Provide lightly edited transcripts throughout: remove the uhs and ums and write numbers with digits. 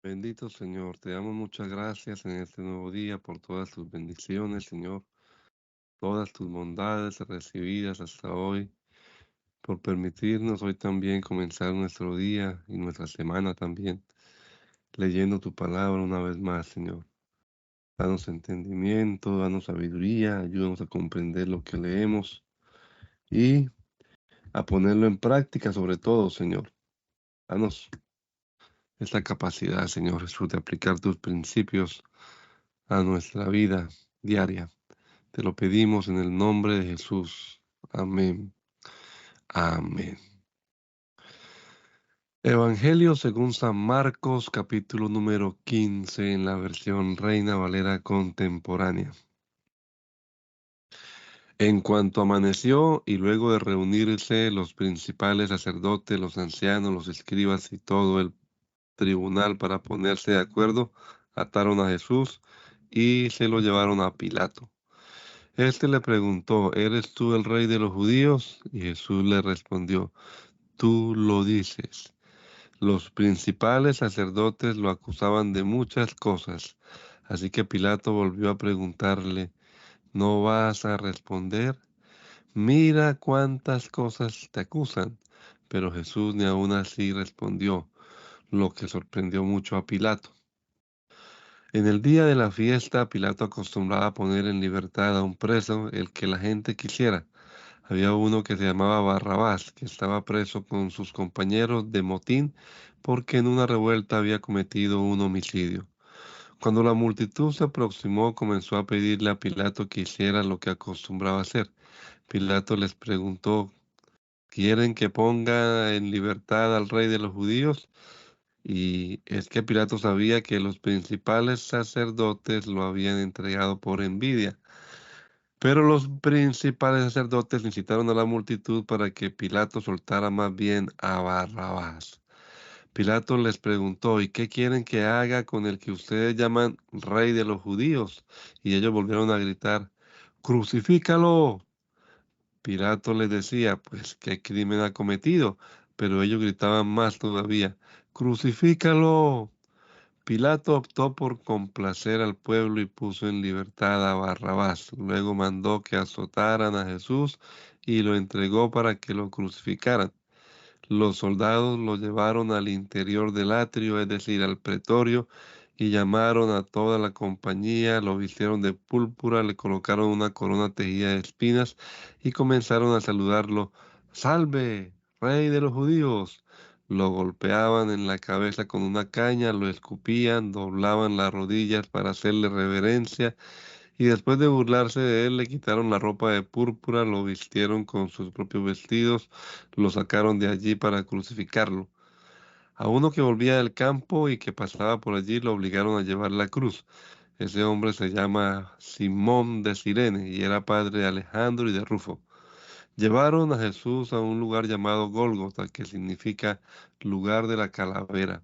Bendito Señor, te damos muchas gracias en este nuevo día por todas tus bendiciones, Señor, todas tus bondades recibidas hasta hoy, por permitirnos hoy también comenzar nuestro día y nuestra semana también, leyendo tu palabra una vez más, Señor. Danos entendimiento, danos sabiduría, ayúdanos a comprender lo que leemos y a ponerlo en práctica sobre todo, Señor. Danos esta capacidad, Señor Jesús, de aplicar tus principios a nuestra vida diaria. Te lo pedimos en el nombre de Jesús. Amén. Amén. Evangelio según San Marcos, capítulo número 15, en la versión Reina Valera contemporánea. En cuanto amaneció y luego de reunirse los principales sacerdotes, los ancianos, los escribas y todo el tribunal para ponerse de acuerdo, ataron a Jesús y se lo llevaron a Pilato. Este le preguntó, ¿eres tú el rey de los judíos? Y Jesús le respondió, tú lo dices. Los principales sacerdotes lo acusaban de muchas cosas. Así que Pilato volvió a preguntarle, ¿no vas a responder? Mira cuántas cosas te acusan. Pero Jesús ni aun así respondió, lo que sorprendió mucho a Pilato. En el día de la fiesta, Pilato acostumbraba a poner en libertad a un preso, el que la gente quisiera. Había uno que se llamaba Barrabás, que estaba preso con sus compañeros de motín porque en una revuelta había cometido un homicidio. Cuando la multitud se aproximó, comenzó a pedirle a Pilato que hiciera lo que acostumbraba hacer. Pilato les preguntó, ¿quieren que ponga en libertad al rey de los judíos? Y es que Pilato sabía que los principales sacerdotes lo habían entregado por envidia. Pero los principales sacerdotes incitaron a la multitud para que Pilato soltara más bien a Barrabás. Pilato les preguntó, ¿y qué quieren que haga con el que ustedes llaman rey de los judíos? Y ellos volvieron a gritar, ¡crucifícalo! Pilato les decía, pues, ¿qué crimen ha cometido? Pero ellos gritaban más todavía, ¡crucifícalo! Pilato optó por complacer al pueblo y puso en libertad a Barrabás. Luego mandó que azotaran a Jesús y lo entregó para que lo crucificaran. Los soldados lo llevaron al interior del atrio, es decir, al pretorio, y llamaron a toda la compañía, lo vistieron de púrpura, le colocaron una corona tejida de espinas y comenzaron a saludarlo. ¡Salve, rey de los judíos! Lo golpeaban en la cabeza con una caña, lo escupían, doblaban las rodillas para hacerle reverencia y después de burlarse de él, le quitaron la ropa de púrpura, lo vistieron con sus propios vestidos, lo sacaron de allí para crucificarlo. A uno que volvía del campo y que pasaba por allí, lo obligaron a llevar la cruz. Ese hombre se llama Simón de Cirene y era padre de Alejandro y de Rufo. Llevaron a Jesús a un lugar llamado Gólgota, que significa lugar de la calavera.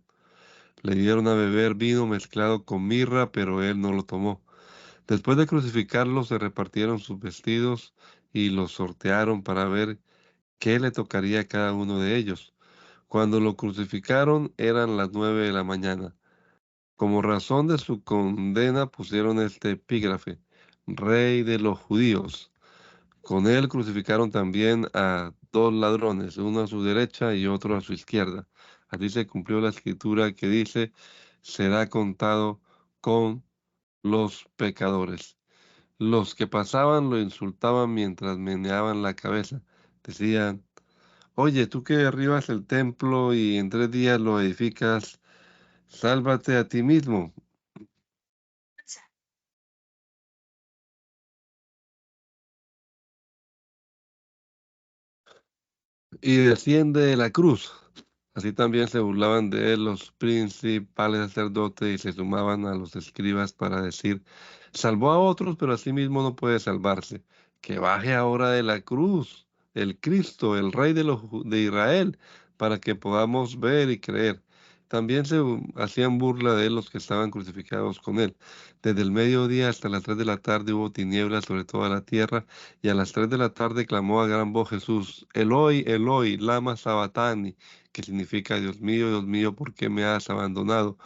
Le dieron a beber vino mezclado con mirra, pero él no lo tomó. Después de crucificarlo, se repartieron sus vestidos y los sortearon para ver qué le tocaría a cada uno de ellos. Cuando lo crucificaron eran las 9 de la mañana. Como razón de su condena pusieron este epígrafe, Rey de los judíos. Con él crucificaron también a dos ladrones, uno a su derecha y otro a su izquierda. Así se cumplió la escritura que dice, será contado con los pecadores. Los que pasaban lo insultaban mientras meneaban la cabeza. Decían, oye, tú que derribas el templo y en 3 días lo edificas, sálvate a ti mismo y desciende de la cruz. Así también se burlaban de él los principales sacerdotes y se sumaban a los escribas para decir, salvó a otros, pero a sí mismo no puede salvarse. Que baje ahora de la cruz el Cristo, el Rey de Israel, para que podamos ver y creer. También se hacían burla de él los que estaban crucificados con él. Desde el mediodía hasta las 3 de la tarde hubo tinieblas sobre toda la tierra, y a las 3 de la tarde clamó a gran voz Jesús, Eloi, Eloi, lama sabatani, que significa, Dios mío, ¿por qué me has abandonado?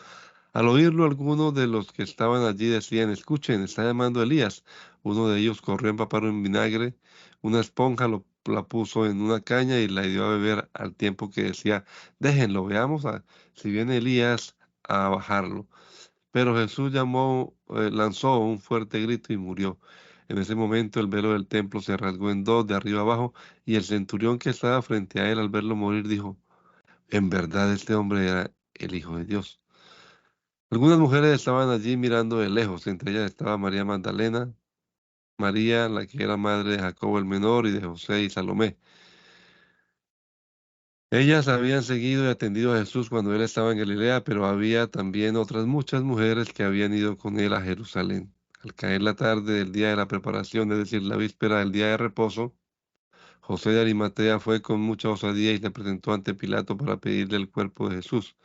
Al oírlo, algunos de los que estaban allí decían, escuchen, está llamando Elías. Uno de ellos corrió a empaparlo en vinagre, una esponja la puso en una caña y la dio a beber al tiempo que decía, déjenlo, veamos si viene Elías a bajarlo. Pero Jesús lanzó un fuerte grito y murió. En ese momento el velo del templo se rasgó en dos, de arriba abajo, y el centurión que estaba frente a él al verlo morir dijo, en verdad este hombre era el Hijo de Dios. Algunas mujeres estaban allí mirando de lejos, entre ellas estaba María Magdalena, María, la que era madre de Jacobo el menor y de José y Salomé. Ellas habían seguido y atendido a Jesús cuando él estaba en Galilea, pero había también otras muchas mujeres que habían ido con él a Jerusalén. Al caer la tarde del día de la preparación, es decir, la víspera del día de reposo, José de Arimatea fue con mucha osadía y se presentó ante Pilato para pedirle el cuerpo de Jesús.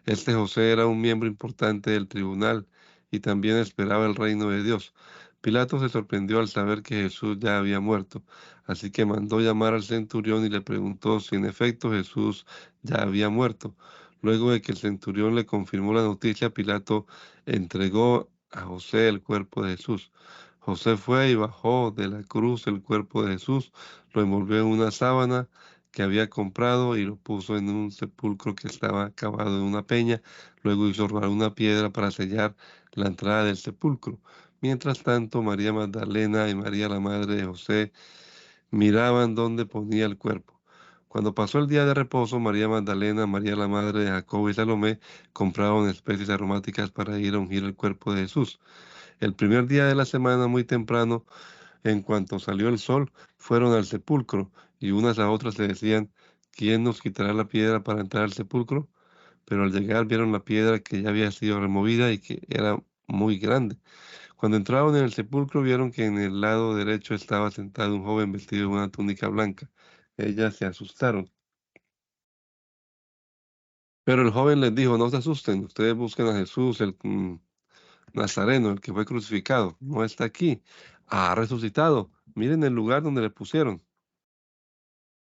Este José era un miembro importante del tribunal y también esperaba el reino de Dios. Pilato se sorprendió al saber que Jesús ya había muerto, así que mandó llamar al centurión y le preguntó si en efecto Jesús ya había muerto. Luego de que el centurión le confirmó la noticia, Pilato entregó a José el cuerpo de Jesús. José fue y bajó de la cruz el cuerpo de Jesús, lo envolvió en una sábana que había comprado y lo puso en un sepulcro que estaba cavado en una peña. Luego hizo rolar una piedra para sellar la entrada del sepulcro. Mientras tanto, María Magdalena y María la madre de José miraban dónde ponía el cuerpo. Cuando pasó el día de reposo, María Magdalena, María la madre de Jacobo y Salomé compraron especies aromáticas para ir a ungir el cuerpo de Jesús. El primer día de la semana, muy temprano, en cuanto salió el sol, fueron al sepulcro, y unas a otras le decían, ¿quién nos quitará la piedra para entrar al sepulcro? Pero al llegar vieron la piedra que ya había sido removida y que era muy grande. Cuando entraron en el sepulcro vieron que en el lado derecho estaba sentado un joven vestido de una túnica blanca. Ellas se asustaron. Pero el joven les dijo, no se asusten, ustedes buscan a Jesús, el Nazareno, el que fue crucificado. No está aquí. Ha resucitado. Miren el lugar donde le pusieron.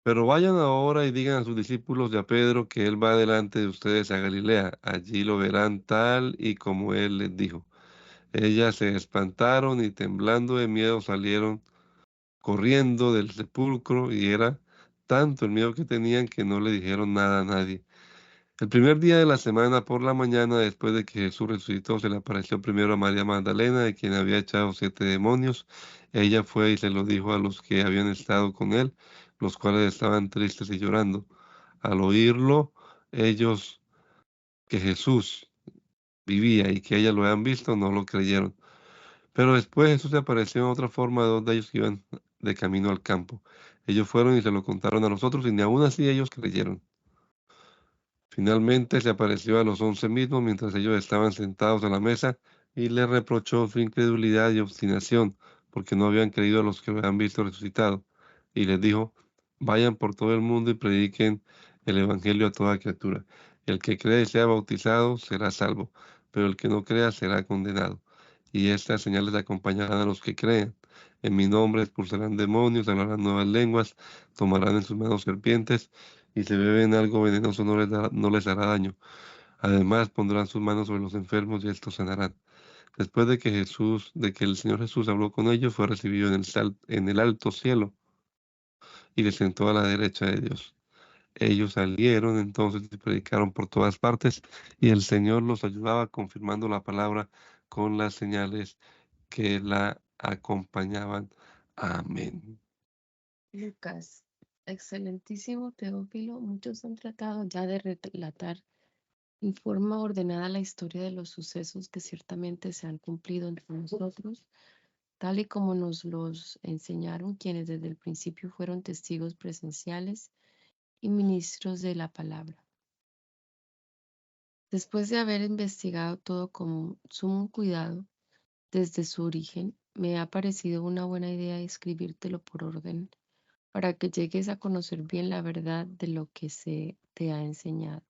Pero vayan ahora y digan a sus discípulos y a Pedro que él va delante de ustedes a Galilea. Allí lo verán tal y como él les dijo. Ellas se espantaron y temblando de miedo salieron corriendo del sepulcro y era tanto el miedo que tenían que no le dijeron nada a nadie. El primer día de la semana por la mañana, después de que Jesús resucitó, se le apareció primero a María Magdalena, de quien había echado 7 demonios. Ella fue y se lo dijo a los que habían estado con él, los cuales estaban tristes y llorando. Al oírlo, ellos que Jesús vivía y que ellas lo habían visto, no lo creyeron. Pero después Jesús se apareció en otra forma de dos de ellos que iban de camino al campo. Ellos fueron y se lo contaron a los otros y ni aun así ellos creyeron. Finalmente se apareció a los 11 mismos mientras ellos estaban sentados a la mesa y les reprochó su incredulidad y obstinación porque no habían creído a los que lo habían visto resucitado. Y les dijo, vayan por todo el mundo y prediquen el evangelio a toda criatura. El que cree y sea bautizado será salvo, pero el que no crea será condenado. Y estas señales acompañarán a los que crean. En mi nombre expulsarán demonios, hablarán nuevas lenguas, tomarán en sus manos serpientes y si beben algo venenoso no les hará daño. Además, pondrán sus manos sobre los enfermos y estos sanarán. Después de que el Señor Jesús habló con ellos, fue recibido en el alto cielo y le sentó a la derecha de Dios. Ellos salieron entonces y predicaron por todas partes y el Señor los ayudaba confirmando la palabra con las señales que la acompañaban. Amén. Lucas, excelentísimo Teófilo, muchos han tratado ya de relatar en forma ordenada la historia de los sucesos que ciertamente se han cumplido entre nosotros, tal y como nos los enseñaron quienes desde el principio fueron testigos presenciales y ministros de la palabra. Después de haber investigado todo con sumo cuidado desde su origen, me ha parecido una buena idea escribírtelo por orden para que llegues a conocer bien la verdad de lo que se te ha enseñado.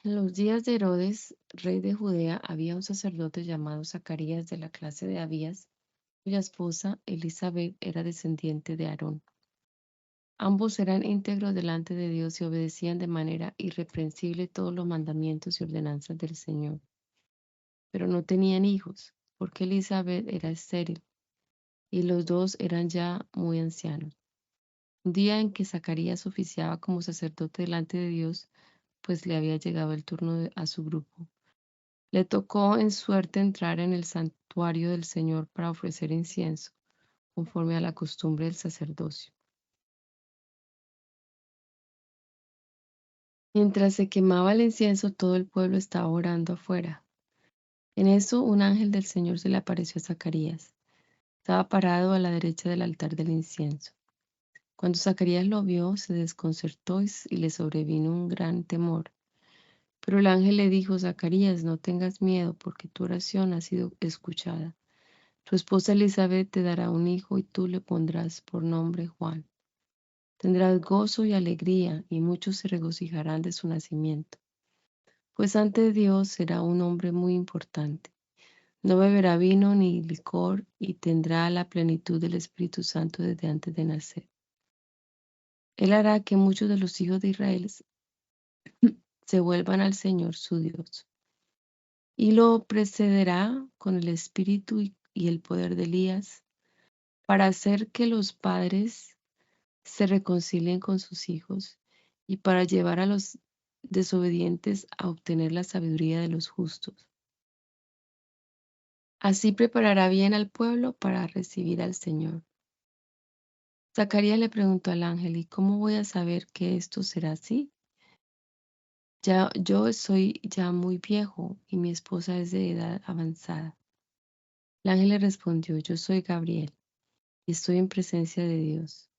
En los días de Herodes, rey de Judea, había un sacerdote llamado Zacarías de la clase de Abías, cuya esposa Elizabeth era descendiente de Aarón. Ambos eran íntegros delante de Dios y obedecían de manera irreprensible todos los mandamientos y ordenanzas del Señor. Pero no tenían hijos, porque Elizabeth era estéril y los dos eran ya muy ancianos. Un día en que Zacarías oficiaba como sacerdote delante de Dios, pues le había llegado el turno a su grupo. Le tocó en suerte entrar en el santuario del Señor para ofrecer incienso, conforme a la costumbre del sacerdocio. Mientras se quemaba el incienso, todo el pueblo estaba orando afuera. En eso, un ángel del Señor se le apareció a Zacarías. Estaba parado a la derecha del altar del incienso. Cuando Zacarías lo vio, se desconcertó y le sobrevino un gran temor. Pero el ángel le dijo: Zacarías, no tengas miedo, porque tu oración ha sido escuchada. Tu esposa Elizabeth te dará un hijo y tú le pondrás por nombre Juan. Tendrás gozo y alegría, y muchos se regocijarán de su nacimiento, pues ante Dios será un hombre muy importante. No beberá vino ni licor, y tendrá la plenitud del Espíritu Santo desde antes de nacer. Él hará que muchos de los hijos de Israel se vuelvan al Señor su Dios, y lo precederá con el espíritu y el poder de Elías, para hacer que los padres se reconcilien con sus hijos y para llevar a los desobedientes a obtener la sabiduría de los justos. Así preparará bien al pueblo para recibir al Señor. Zacarías le preguntó al ángel: ¿Y cómo voy a saber que esto será así? Yo soy ya muy viejo y mi esposa es de edad avanzada. El ángel le respondió: Yo soy Gabriel y estoy en presencia de Dios.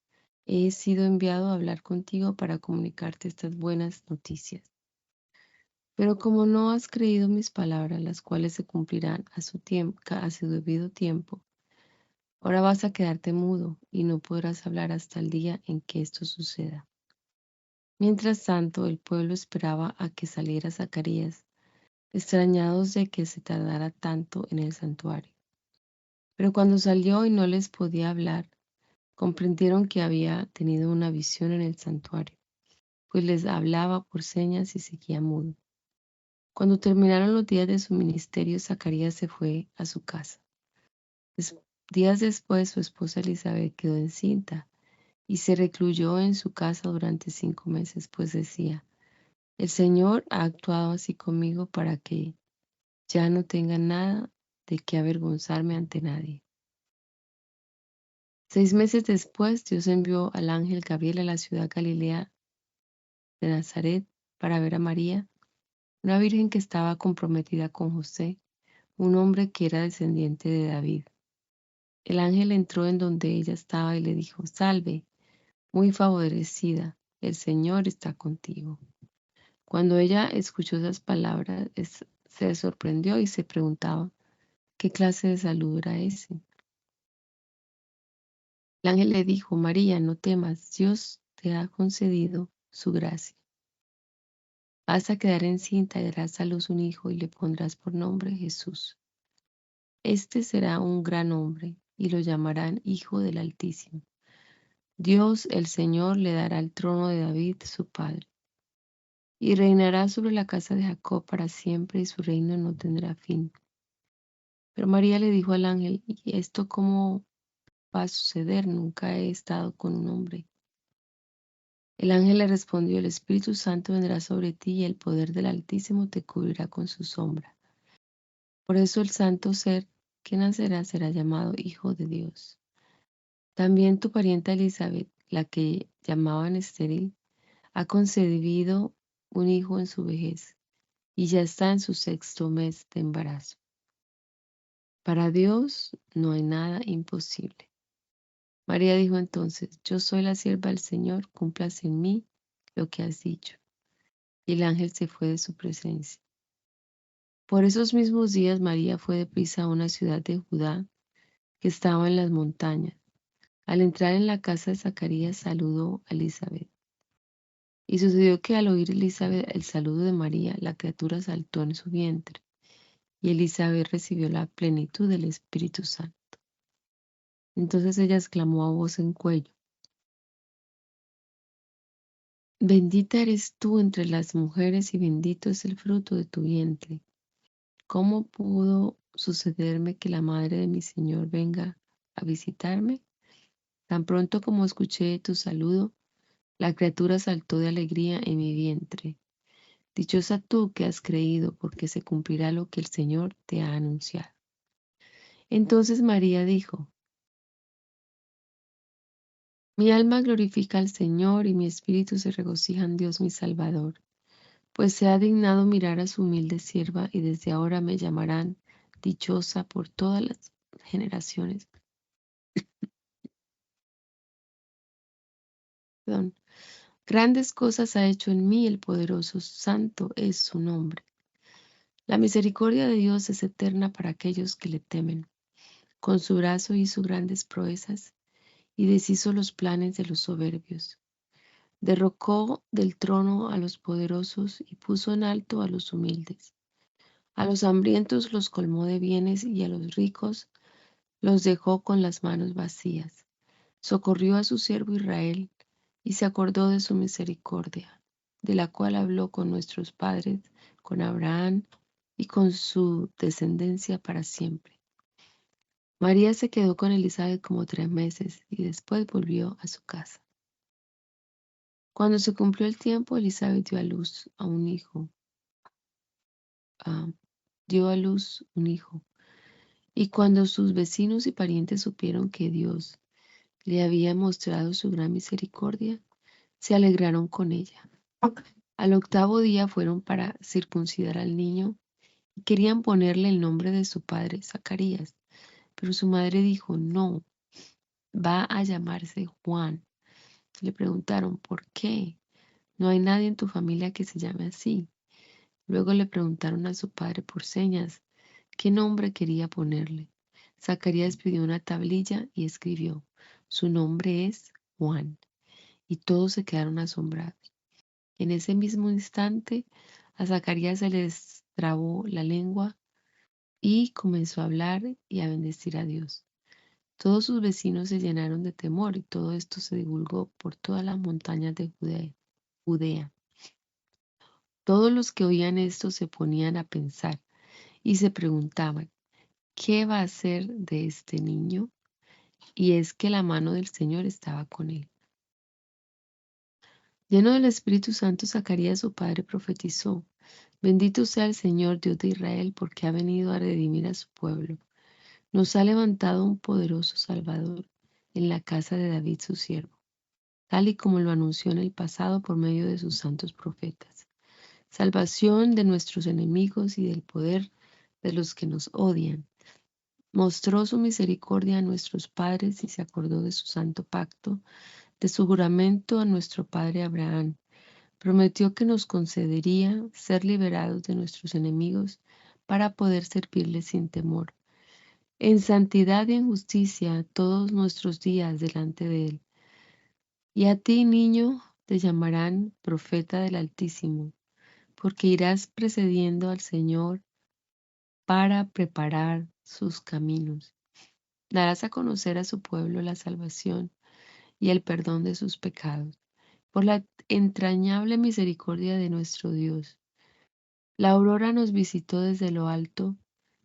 He sido enviado a hablar contigo para comunicarte estas buenas noticias. Pero como no has creído mis palabras, las cuales se cumplirán a su tiempo, a su debido tiempo, ahora vas a quedarte mudo y no podrás hablar hasta el día en que esto suceda. Mientras tanto, el pueblo esperaba a que saliera Zacarías, extrañados de que se tardara tanto en el santuario. Pero cuando salió y no les podía hablar, comprendieron que había tenido una visión en el santuario, pues les hablaba por señas y seguía mudo. Cuando terminaron los días de su ministerio, Zacarías se fue a su casa. Días después, su esposa Elizabeth quedó encinta y se recluyó en su casa durante 5 meses, pues decía: el Señor ha actuado así conmigo para que ya no tenga nada de qué avergonzarme ante nadie. 6 meses después, Dios envió al ángel Gabriel a la ciudad galilea de Nazaret para ver a María, una virgen que estaba comprometida con José, un hombre que era descendiente de David. El ángel entró en donde ella estaba y le dijo: Salve, muy favorecida, el Señor está contigo. Cuando ella escuchó esas palabras, se sorprendió y se preguntaba qué clase de salud era ese. El ángel le dijo: María, no temas, Dios te ha concedido su gracia. Vas a quedar encinta y darás a luz un hijo y le pondrás por nombre Jesús. Este será un gran hombre y lo llamarán Hijo del Altísimo. Dios el Señor le dará el trono de David, su padre, y reinará sobre la casa de Jacob para siempre, y su reino no tendrá fin. Pero María le dijo al ángel: ¿Y esto cómo va a suceder? Nunca he estado con un hombre. El ángel le respondió: el Espíritu Santo vendrá sobre ti y el poder del Altísimo te cubrirá con su sombra. Por eso el santo ser que nacerá será llamado Hijo de Dios. También tu parienta Elizabeth, la que llamaban estéril, ha concebido un hijo en su vejez y ya está en su 6º mes de embarazo. Para Dios no hay nada imposible. María dijo entonces: Yo soy la sierva del Señor, cúmplase en mí lo que has dicho. Y el ángel se fue de su presencia. Por esos mismos días María fue deprisa a una ciudad de Judá que estaba en las montañas. Al entrar en la casa de Zacarías, saludó a Elizabeth. Y sucedió que al oír Elizabeth el saludo de María, la criatura saltó en su vientre, y Elizabeth recibió la plenitud del Espíritu Santo. Entonces ella exclamó a voz en cuello: Bendita eres tú entre las mujeres y bendito es el fruto de tu vientre. ¿Cómo pudo sucederme que la madre de mi Señor venga a visitarme? Tan pronto como escuché tu saludo, la criatura saltó de alegría en mi vientre. Dichosa tú que has creído, porque se cumplirá lo que el Señor te ha anunciado. Entonces María dijo: Mi alma glorifica al Señor y mi espíritu se regocija en Dios mi Salvador, pues se ha dignado mirar a su humilde sierva y desde ahora me llamarán dichosa por todas las generaciones. Perdón. Grandes cosas ha hecho en mí el poderoso, santo es su nombre. La misericordia de Dios es eterna para aquellos que le temen. Con su brazo hizo grandes proezas y deshizo los planes de los soberbios. Derrocó del trono a los poderosos y puso en alto a los humildes. A los hambrientos los colmó de bienes y a los ricos los dejó con las manos vacías. Socorrió a su siervo Israel y se acordó de su misericordia, de la cual habló con nuestros padres, con Abraham y con su descendencia para siempre. María se quedó con Elizabeth como 3 meses y después volvió a su casa. Cuando se cumplió el tiempo, Elizabeth dio a luz a un hijo. Dio a luz un hijo. Y cuando sus vecinos y parientes supieron que Dios le había mostrado su gran misericordia, se alegraron con ella. Al 8º día fueron para circuncidar al niño y querían ponerle el nombre de su padre, Zacarías. Pero su madre dijo: No, va a llamarse Juan. Le preguntaron: ¿por qué? No hay nadie en tu familia que se llame así. Luego le preguntaron a su padre por señas qué nombre quería ponerle. Zacarías pidió una tablilla y escribió: Su nombre es Juan. Y todos se quedaron asombrados. En ese mismo instante, a Zacarías se le trabó la lengua y comenzó a hablar y a bendecir a Dios. Todos sus vecinos se llenaron de temor y todo esto se divulgó por todas las montañas de Judea. Todos los que oían esto se ponían a pensar y se preguntaban: ¿qué va a hacer de este niño? Y es que la mano del Señor estaba con él. Lleno del Espíritu Santo, Zacarías su padre profetizó: Bendito sea el Señor Dios de Israel, porque ha venido a redimir a su pueblo. Nos ha levantado un poderoso Salvador en la casa de David su siervo, tal y como lo anunció en el pasado por medio de sus santos profetas. Salvación de nuestros enemigos y del poder de los que nos odian. Mostró su misericordia a nuestros padres y se acordó de su santo pacto, de su juramento a nuestro padre Abraham. Prometió que nos concedería ser liberados de nuestros enemigos para poder servirle sin temor, en santidad y en justicia todos nuestros días delante de él. Y a ti, niño, te llamarán profeta del Altísimo, porque irás precediendo al Señor para preparar sus caminos. Darás a conocer a su pueblo la salvación y el perdón de sus pecados, por la entrañable misericordia de nuestro Dios. La aurora nos visitó desde lo alto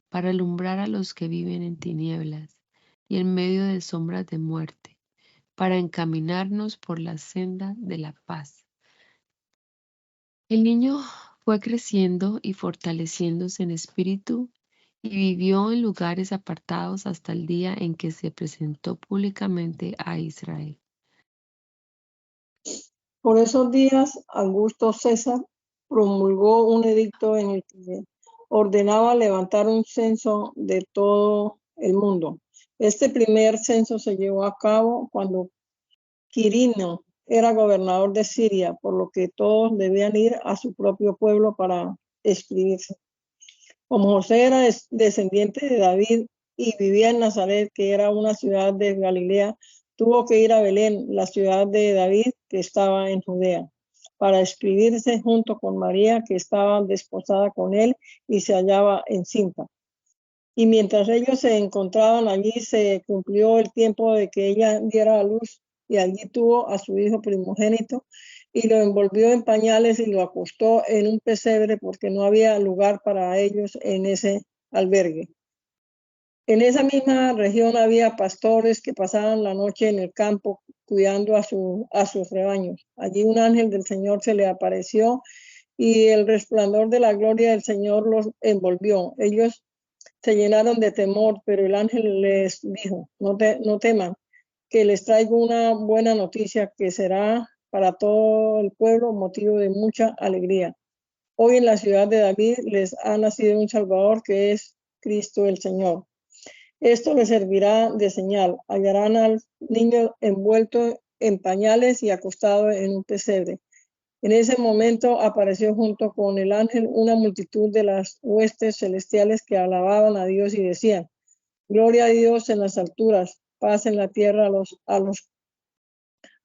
para alumbrar a los que viven en tinieblas y en medio de sombras de muerte, para encaminarnos por la senda de la paz. El niño fue creciendo y fortaleciéndose en espíritu y vivió en lugares apartados hasta el día en que se presentó públicamente a Israel. Por esos días, Augusto César promulgó un edicto en el que ordenaba levantar un censo de todo el mundo. Este primer censo se llevó a cabo cuando Quirino era gobernador de Siria, por lo que todos debían ir a su propio pueblo para escribirse. Como José era descendiente de David y vivía en Nazaret, que era una ciudad de Galilea, tuvo que ir a Belén, la ciudad de David, que estaba en Judea, para escribirse junto con María, que estaba desposada con él y se hallaba encinta. Y mientras ellos se encontraban allí, se cumplió el tiempo de que ella diera a luz y allí tuvo a su hijo primogénito, y lo envolvió en pañales y lo acostó en un pesebre porque no había lugar para ellos en ese albergue. En esa misma región había pastores que pasaban la noche en el campo cuidando a sus rebaños. Allí un ángel del Señor se le apareció y el resplandor de la gloria del Señor los envolvió. Ellos se llenaron de temor, pero el ángel les dijo, no teman, que les traigo una buena noticia que será para todo el pueblo motivo de mucha alegría. Hoy en la ciudad de David les ha nacido un Salvador que es Cristo el Señor. Esto les servirá de señal. Hallarán al niño envuelto en pañales y acostado en un pesebre. En ese momento apareció junto con el ángel una multitud de las huestes celestiales que alababan a Dios y decían, gloria a Dios en las alturas, paz en la tierra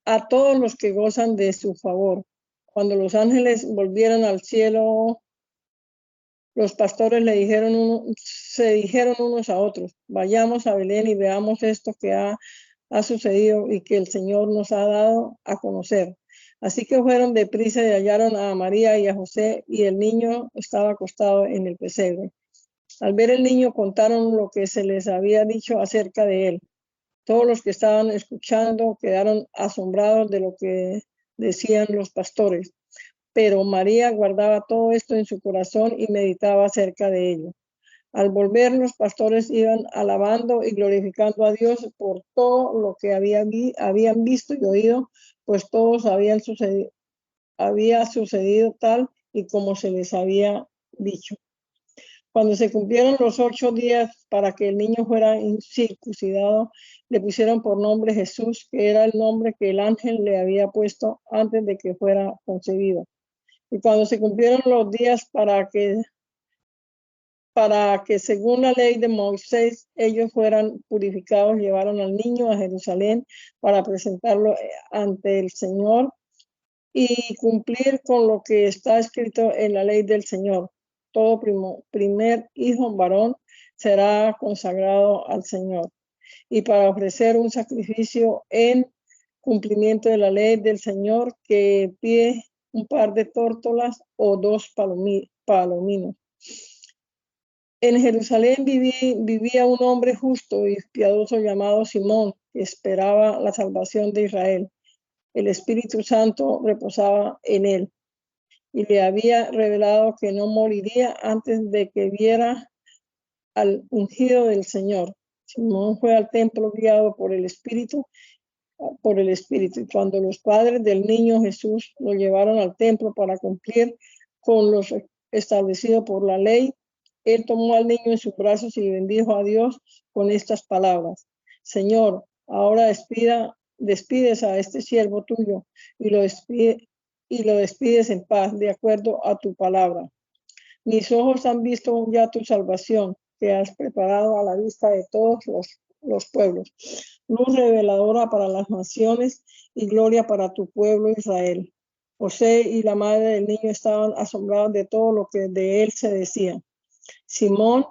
a todos los que gozan de su favor. Cuando los ángeles volvieron al cielo, los pastores se dijeron unos a otros, vayamos a Belén y veamos esto que ha sucedido y que el Señor nos ha dado a conocer. Así que fueron deprisa y hallaron a María y a José, y el niño estaba acostado en el pesebre. Al ver el niño contaron lo que se les había dicho acerca de él. Todos los que estaban escuchando quedaron asombrados de lo que decían los pastores. Pero María guardaba todo esto en su corazón y meditaba acerca de ello. Al volver, los pastores iban alabando y glorificando a Dios por todo lo que habían visto y oído, pues todos había sucedido tal y como se les había dicho. Cuando se cumplieron los 8 días para que el niño fuera circuncidado, le pusieron por nombre Jesús, que era el nombre que el ángel le había puesto antes de que fuera concebido. Y cuando se cumplieron los días para que según la ley de Moisés ellos fueran purificados, llevaron al niño a Jerusalén para presentarlo ante el Señor y cumplir con lo que está escrito en la ley del Señor. Todo primer hijo varón será consagrado al Señor. Y para ofrecer un sacrificio en cumplimiento de la ley del Señor, que pide un par de tórtolas o 2 palominos. En Jerusalén vivía un hombre justo y piadoso llamado Simón, que esperaba la salvación de Israel. El Espíritu Santo reposaba en él y le había revelado que no moriría antes de que viera al ungido del Señor. Simón fue al templo guiado por el Espíritu, y cuando los padres del niño Jesús lo llevaron al templo para cumplir con lo establecido por la ley, él tomó al niño en sus brazos y bendijo a Dios con estas palabras: Señor, ahora despides a este siervo tuyo y lo despides en paz, de acuerdo a tu palabra. Mis ojos han visto ya tu salvación, que has preparado a la vista de todos los pueblos, luz reveladora para las naciones y gloria para tu pueblo Israel. José y la madre del niño estaban asombrados de todo lo que de él se decía. Simeón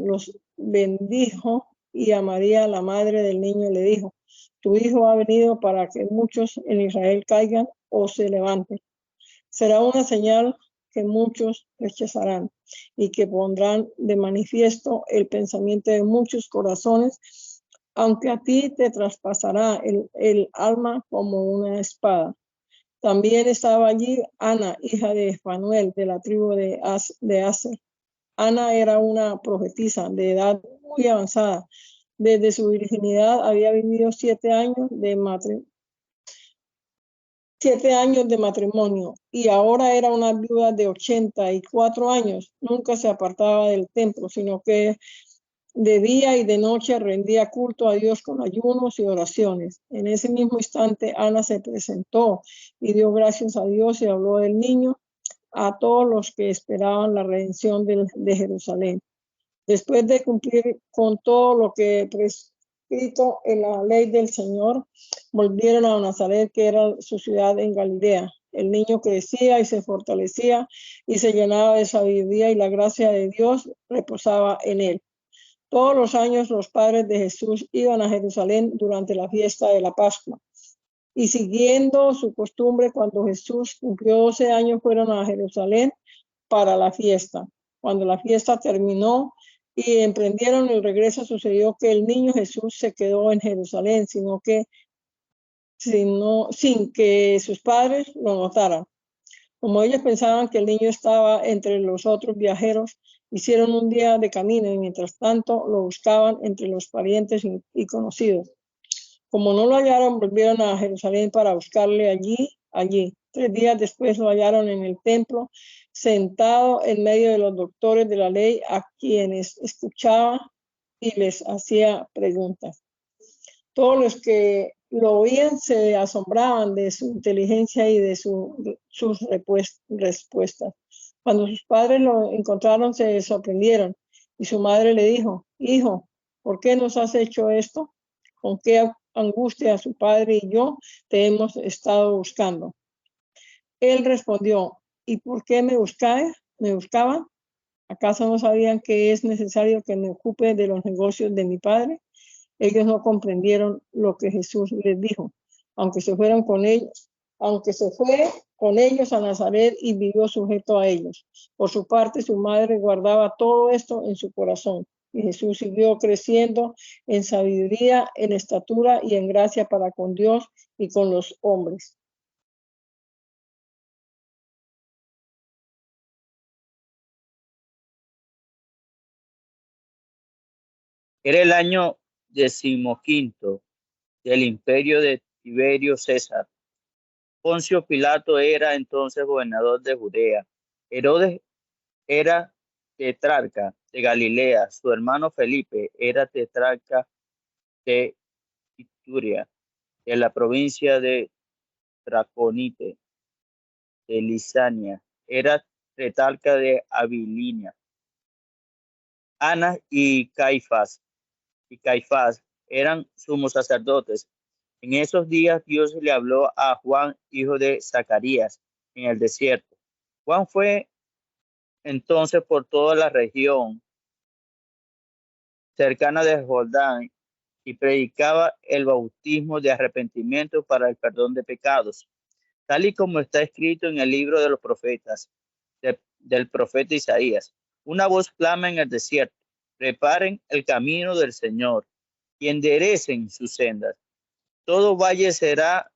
los bendijo y a María, la madre del niño, le dijo: tu hijo ha venido para que muchos en Israel caigan o se levanten. Será una señal que muchos rechazarán y que pondrán de manifiesto el pensamiento de muchos corazones, aunque a ti te traspasará el alma como una espada. También estaba allí Ana, hija de Fanuel, de la tribu de Aser. Ana era una profetisa de edad muy avanzada. Desde su virginidad había vivido 7 años de matrimonio y ahora era una viuda de 84 años. Nunca se apartaba del templo, sino que de día y de noche rendía culto a Dios con ayunos y oraciones. En ese mismo instante Ana se presentó y dio gracias a Dios y habló del niño a todos los que esperaban la redención de Jerusalén. Después de cumplir con todo lo que prescrito en la ley del Señor, volvieron a Nazaret, que era su ciudad en Galilea. El niño crecía y se fortalecía y se llenaba de sabiduría, y la gracia de Dios reposaba en él. Todos los años los padres de Jesús iban a Jerusalén durante la fiesta de la Pascua. Y siguiendo su costumbre, cuando Jesús cumplió 12 años, fueron a Jerusalén para la fiesta. Cuando la fiesta terminó y emprendieron el regreso, sucedió que el niño Jesús se quedó en Jerusalén, sin que sus padres lo notaran. Como ellos pensaban que el niño estaba entre los otros viajeros, hicieron un día de camino y mientras tanto lo buscaban entre los parientes y conocidos. Como no lo hallaron, volvieron a Jerusalén para buscarle allí. 3 días después lo hallaron en el templo, sentado en medio de los doctores de la ley, a quienes escuchaba y les hacía preguntas. Todos los que lo oían se asombraban de su inteligencia y de sus respuestas. Cuando sus padres lo encontraron, se sorprendieron y su madre le dijo: Hijo, ¿por qué nos has hecho esto? ¿Con qué angustia su padre y yo te hemos estado buscando? Él respondió: ¿Y por qué me buscaban? ¿Acaso no sabían que es necesario que me ocupe de los negocios de mi padre? Ellos no comprendieron lo que Jesús les dijo, aunque se fue con ellos a Nazaret y vivió sujeto a ellos. Por su parte, su madre guardaba todo esto en su corazón. Y Jesús siguió creciendo en sabiduría, en estatura y en gracia para con Dios y con los hombres. Era el año 15 del imperio de Tiberio César. Poncio Pilato era entonces gobernador de Judea. Herodes era tetrarca de Galilea. Su hermano Felipe era tetrarca de Iturea, de la provincia de Traconite, de Lisania. Era tetrarca de Abilinia. Ana y Caifás eran sumos sacerdotes. En esos días Dios le habló a Juan, hijo de Zacarías, en el desierto. Juan fue entonces por toda la región cercana de Jordán y predicaba el bautismo de arrepentimiento para el perdón de pecados, tal y como está escrito en el libro de los profetas, del profeta Isaías. Una voz clama en el desierto: preparen el camino del Señor y enderecen sus sendas. Todo valle será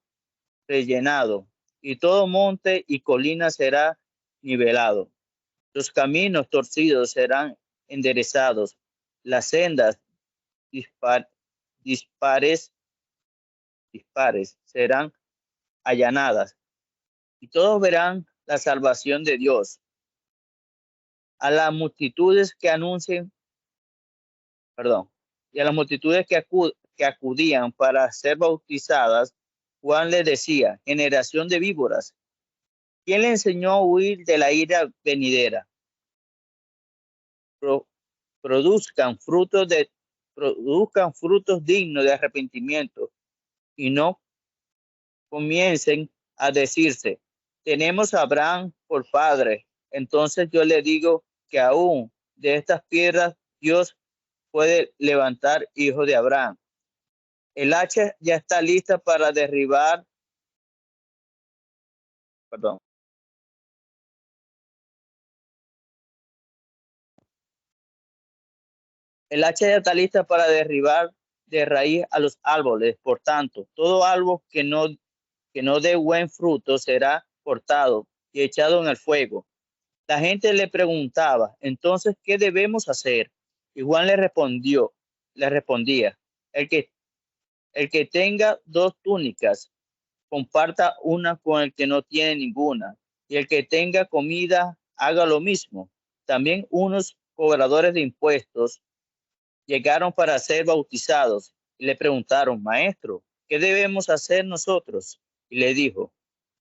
rellenado y todo monte y colina será nivelado. Los caminos torcidos serán enderezados, las sendas dispares serán allanadas y todos verán la salvación de Dios. A las multitudes que acudían para ser bautizadas, Juan les decía: generación de víboras, ¿quién le enseñó a huir de la ira venidera? Produzcan frutos dignos de arrepentimiento y no comiencen a decirse: tenemos a Abraham por padre. Entonces yo le digo que aún de estas piedras Dios puede levantar hijos de Abraham. El hacha ya está lista para derribar. El hacha ya está lista para derribar de raíz a los árboles. Por tanto, todo árbol que no dé buen fruto será cortado y echado en el fuego. La gente le preguntaba: entonces, ¿qué debemos hacer? Y Juan le respondía: el que tenga 2 túnicas, comparta una con el que no tiene ninguna, y el que tenga comida, haga lo mismo. También unos cobradores de impuestos llegaron para ser bautizados y le preguntaron: Maestro, ¿qué debemos hacer nosotros? Y le dijo: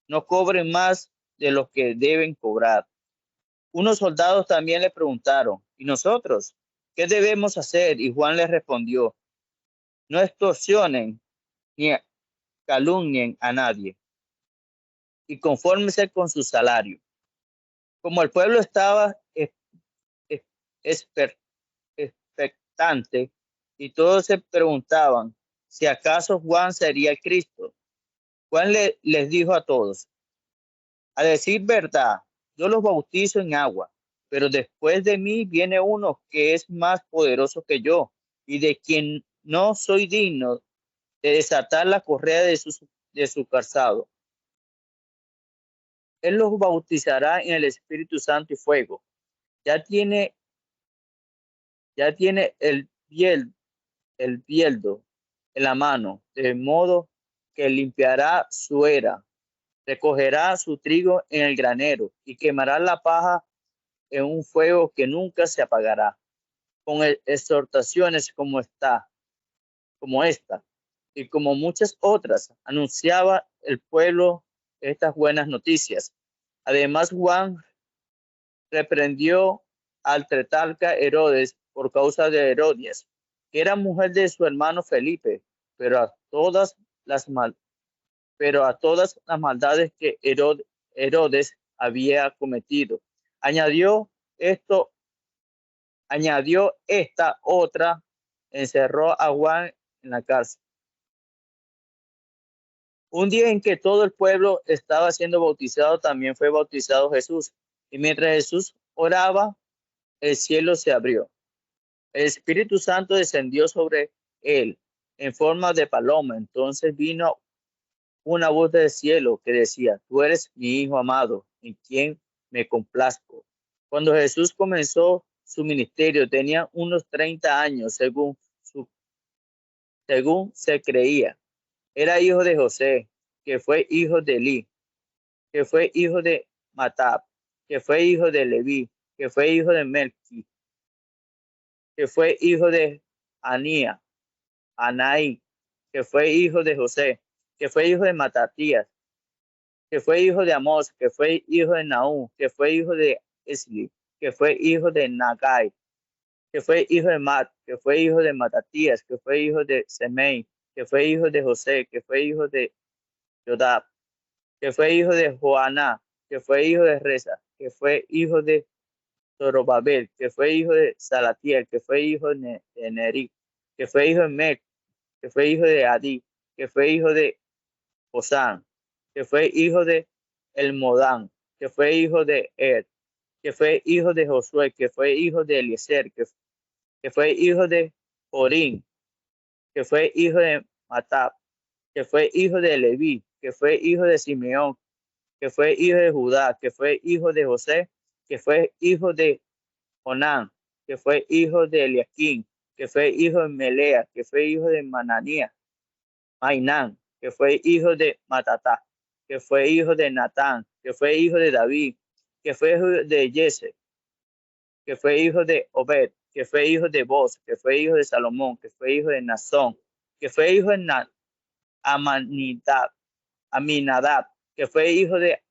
no cobren más de lo que deben cobrar. Unos soldados también le preguntaron: ¿y nosotros qué debemos hacer? Y Juan les respondió: no extorsionen ni calumnien a nadie y confórmense con su salario. Como el pueblo estaba expectante y todos se preguntaban si acaso Juan sería el Cristo, Juan les dijo a todos: a decir verdad, yo los bautizo en agua, pero después de mí viene uno que es más poderoso que yo, y de quien no soy digno de desatar la correa de su calzado. Él los bautizará en el Espíritu Santo y fuego. Ya tiene el bieldo en la mano, de modo que limpiará su era, recogerá su trigo en el granero y quemará la paja en un fuego que nunca se apagará. Con exhortaciones como esta y como muchas otras, anunciaba el pueblo estas buenas noticias. Además, Juan reprendió al tetrarca Herodes por causa de Herodías, que era mujer de su hermano Felipe, pero a todas las maldades que Herodes había cometido. Añadió esta otra, encerró a Juan en la cárcel. Un día en que todo el pueblo estaba siendo bautizado, también fue bautizado Jesús. Y mientras Jesús oraba, el cielo se abrió. El Espíritu Santo descendió sobre él en forma de paloma. Entonces vino una voz del cielo que decía: tú eres mi Hijo amado, en quien me complazco. Cuando Jesús comenzó su ministerio, tenía unos 30 años, según se creía. Era hijo de José, que fue hijo de Elí, que fue hijo de Matat, que fue hijo de Leví, que fue hijo de Melqui, que fue hijo de Anaí, que fue hijo de José, que fue hijo de Matatías, que fue hijo de Amós, que fue hijo de Naúm, que fue hijo de Esli, que fue hijo de Nagai, que fue hijo de Mat, que fue hijo de Matatías, que fue hijo de Semei, que fue hijo de José, que fue hijo de Jodab, que fue hijo de Joaná, que fue hijo de Reza, que fue hijo de Zorobabel, que fue hijo de Salatiel, que fue hijo de Neri, que fue hijo de Mec, que fue hijo de Adi, que fue hijo de Osán, que fue hijo de Elmodán, que fue hijo de que fue hijo de Josué, que fue hijo de Eliezer, que fue hijo de Jorín, que fue hijo de Matab, que fue hijo de Leví, que fue hijo de Simeón, que fue hijo de Judá, que fue hijo de José, que fue hijo de Jonán, que fue hijo de Eliaquín, que fue hijo de Melea, que fue hijo de Mananía, Mainán, que fue hijo de Matatá, que fue hijo de Natán, que fue hijo de David, que fue hijo de Jesse, que fue hijo de Obed, que fue hijo de Boz, que fue hijo de Salomón, que fue hijo de Nazón, que fue hijo de Aminadab, que fue hijo de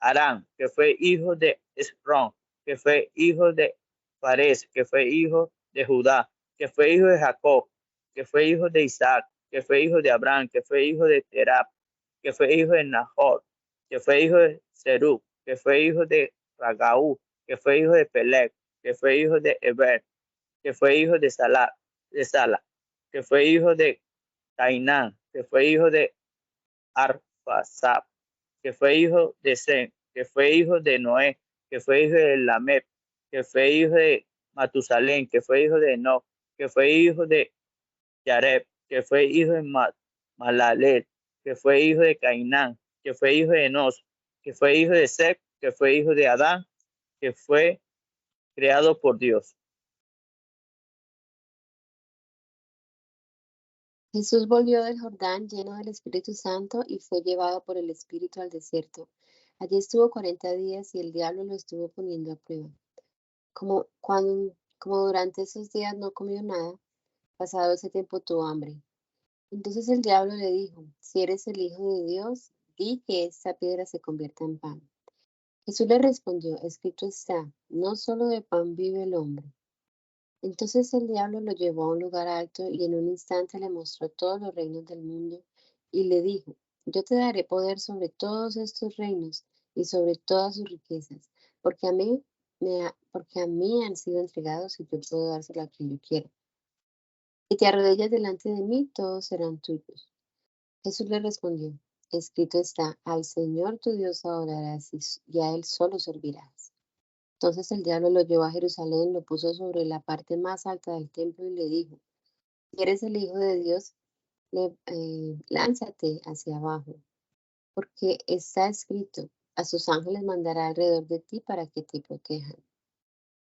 Arán, que fue hijo de Esrón, que fue hijo de Fares, que fue hijo de Judá, que fue hijo de Jacob, que fue hijo de Isaac, que fue hijo de Abraham, que fue hijo de Terab, que fue hijo de Nahor, que fue hijo de Serug, que fue hijo de Ragaú, que fue hijo de Peleg, que fue hijo de Eber, que fue hijo de Sala, que fue hijo de Cainán, que fue hijo de Arphasad, que fue hijo de Sem, que fue hijo de Noé, que fue hijo de Lamep, que fue hijo de Matusalén, que fue hijo de Enoch, que fue hijo de Yareb, que fue hijo de Malalet, que fue hijo de Cainán, que fue hijo de Enos, que fue hijo de Seth, que fue hijo de Adán, que fue creado por Dios. Jesús volvió del Jordán lleno del Espíritu Santo y fue llevado por el Espíritu al desierto. Allí estuvo 40 días y el diablo lo estuvo poniendo a prueba. Como durante esos días no comió nada, pasado ese tiempo tuvo hambre. Entonces el diablo le dijo: si eres el Hijo de Dios, di que esta piedra se convierta en pan. Jesús le respondió: escrito está, no solo de pan vive el hombre. Entonces el diablo lo llevó a un lugar alto y en un instante le mostró todos los reinos del mundo y le dijo: yo te daré poder sobre todos estos reinos y sobre todas sus riquezas, porque a mí han sido entregados y yo puedo dárselo a quien yo quiera. Si te arrodillas delante de mí, todos serán tuyos. Jesús le respondió: escrito está, al Señor tu Dios adorarás y a Él solo servirás. Entonces el diablo lo llevó a Jerusalén, lo puso sobre la parte más alta del templo y le dijo, si eres el Hijo de Dios, lánzate hacia abajo, porque está escrito, a sus ángeles mandará alrededor de ti para que te protejan.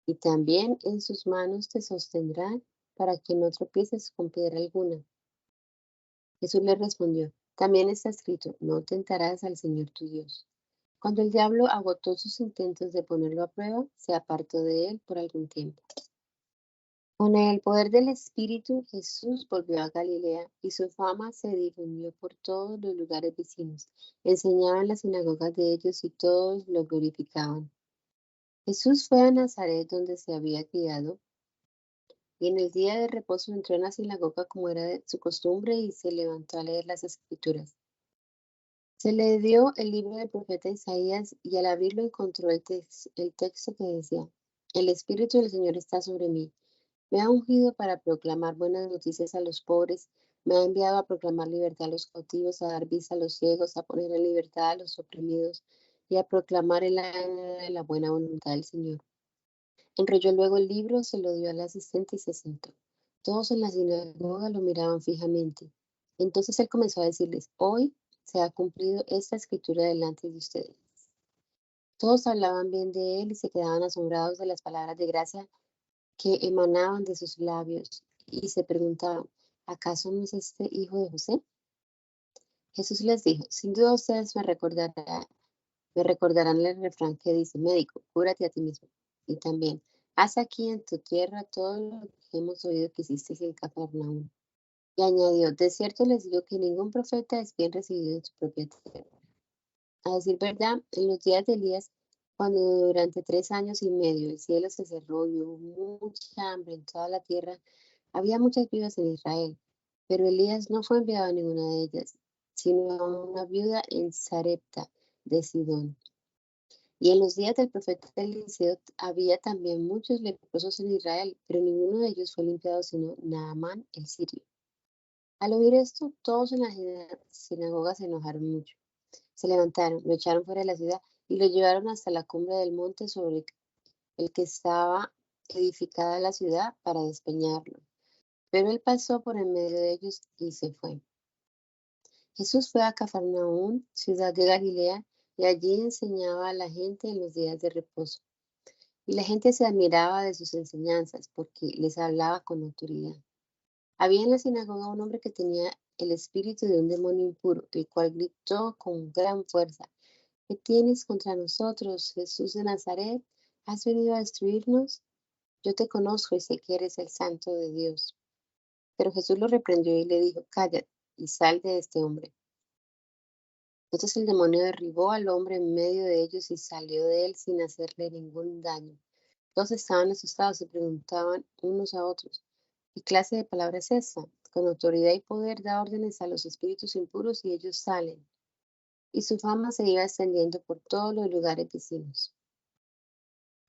Y también en sus manos te sostendrán para que no tropieces con piedra alguna. Jesús le respondió, también está escrito, no tentarás al Señor tu Dios. Cuando el diablo agotó sus intentos de ponerlo a prueba, se apartó de él por algún tiempo. Con el poder del Espíritu, Jesús volvió a Galilea y su fama se difundió por todos los lugares vecinos. Enseñaba en las sinagogas de ellos y todos lo glorificaban. Jesús fue a Nazaret donde se había criado y en el día de reposo entró en la sinagoga como era de su costumbre y se levantó a leer las Escrituras. Se le dio el libro del profeta Isaías y al abrirlo encontró el texto que decía, el Espíritu del Señor está sobre mí. Me ha ungido para proclamar buenas noticias a los pobres, me ha enviado a proclamar libertad a los cautivos, a dar vista a los ciegos, a poner en libertad a los oprimidos y a proclamar el año de la buena voluntad del Señor. Enrolló luego el libro, se lo dio al asistente y se sentó. Todos en la sinagoga lo miraban fijamente. Entonces él comenzó a decirles, hoy se ha cumplido esta escritura delante de ustedes. Todos hablaban bien de él y se quedaban asombrados de las palabras de gracia que emanaban de sus labios y se preguntaban, ¿acaso no es este hijo de José? Jesús les dijo, sin duda ustedes me recordarán el refrán que dice, médico, cúrate a ti mismo. Y también, haz aquí en tu tierra todo lo que hemos oído que hiciste en Capernaum. Y añadió, de cierto les digo que ningún profeta es bien recibido en su propia tierra. A decir verdad, en los días de Elías, cuando durante 3 años y medio el cielo se cerró y hubo mucha hambre en toda la tierra, había muchas viudas en Israel, pero Elías no fue enviado a ninguna de ellas, sino a una viuda en Sarepta de Sidón. Y en los días del profeta Eliseo había también muchos leprosos en Israel, pero ninguno de ellos fue limpiado sino Naamán el sirio. Al oír esto, todos en la sinagoga se enojaron mucho. Se levantaron, lo echaron fuera de la ciudad y lo llevaron hasta la cumbre del monte sobre el que estaba edificada la ciudad para despeñarlo. Pero él pasó por en medio de ellos y se fue. Jesús fue a Cafarnaúm, ciudad de Galilea, y allí enseñaba a la gente en los días de reposo. Y la gente se admiraba de sus enseñanzas porque les hablaba con autoridad. Había en la sinagoga un hombre que tenía el espíritu de un demonio impuro, el cual gritó con gran fuerza, ¿qué tienes contra nosotros, Jesús de Nazaret? ¿Has venido a destruirnos? Yo te conozco y sé que eres el Santo de Dios. Pero Jesús lo reprendió y le dijo, cállate y sal de este hombre. Entonces el demonio derribó al hombre en medio de ellos y salió de él sin hacerle ningún daño. Todos estaban asustados y preguntaban unos a otros, ¿qué clase de palabra es esta? Con autoridad y poder da órdenes a los espíritus impuros y ellos salen. Y su fama se iba extendiendo por todos los lugares vecinos.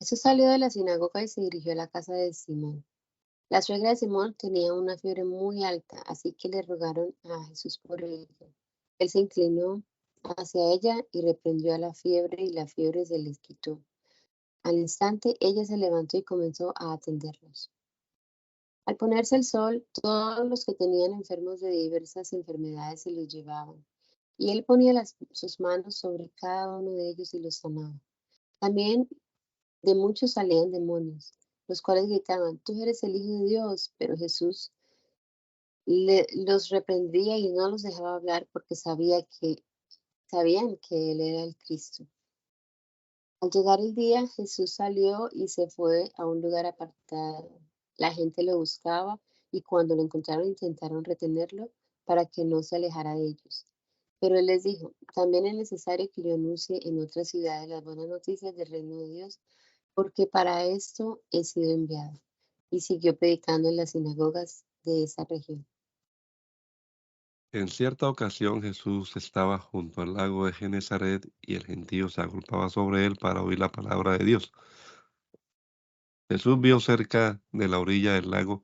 Jesús salió de la sinagoga y se dirigió a la casa de Simón. La suegra de Simón tenía una fiebre muy alta, así que le rogaron a Jesús por ella. Él se inclinó hacia ella y reprendió a la fiebre y la fiebre se les quitó. Al instante ella se levantó y comenzó a atenderlos. Al ponerse el sol, todos los que tenían enfermos de diversas enfermedades se los llevaban, y él ponía sus manos sobre cada uno de ellos y los sanaba. También de muchos salían demonios, los cuales gritaban, tú eres el Hijo de Dios, pero Jesús los reprendía y no los dejaba hablar porque sabían que él era el Cristo. Al llegar el día, Jesús salió y se fue a un lugar apartado. La gente lo buscaba y cuando lo encontraron intentaron retenerlo para que no se alejara de ellos. Pero él les dijo, también es necesario que yo anuncie en otras ciudades las buenas noticias del reino de Dios, porque para esto he sido enviado. Y siguió predicando en las sinagogas de esa región. En cierta ocasión Jesús estaba junto al lago de Genesaret y el gentío se agolpaba sobre él para oír la palabra de Dios. Jesús vio cerca de la orilla del lago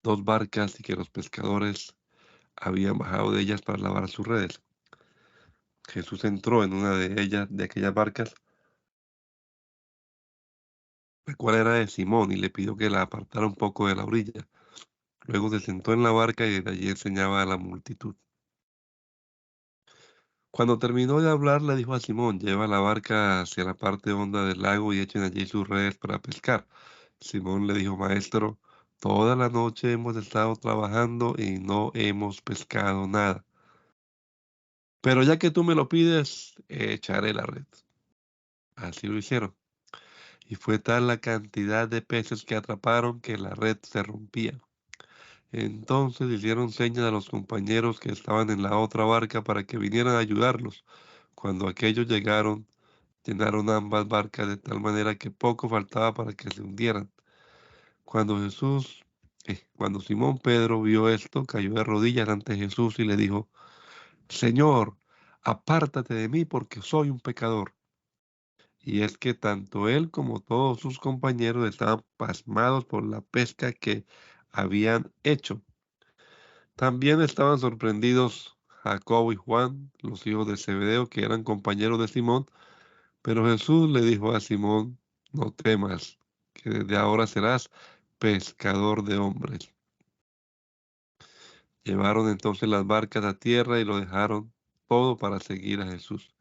2 barcas y que los pescadores habían bajado de ellas para lavar sus redes. Jesús entró en una de ellas, de aquellas barcas, la cual era de Simón, y le pidió que la apartara un poco de la orilla. Luego se sentó en la barca y desde allí enseñaba a la multitud. Cuando terminó de hablar, le dijo a Simón: lleva la barca hacia la parte honda del lago y echen allí sus redes para pescar. Simón le dijo: Maestro, toda la noche hemos estado trabajando y no hemos pescado nada. Pero ya que tú me lo pides, echaré la red. Así lo hicieron. Y fue tal la cantidad de peces que atraparon que la red se rompía. Entonces hicieron señas a los compañeros que estaban en la otra barca para que vinieran a ayudarlos. Cuando aquellos llegaron, llenaron ambas barcas de tal manera que poco faltaba para que se hundieran. Cuando Simón Pedro vio esto, cayó de rodillas ante Jesús y le dijo: Señor, apártate de mí porque soy un pecador. Y es que tanto él como todos sus compañeros estaban pasmados por la pesca que habían hecho. También estaban sorprendidos Jacobo y Juan, los hijos de Zebedeo, que eran compañeros de Simón. Pero Jesús le dijo a Simón: no temas, que desde ahora serás pescador de hombres. Llevaron entonces las barcas a tierra y lo dejaron todo para seguir a Jesús.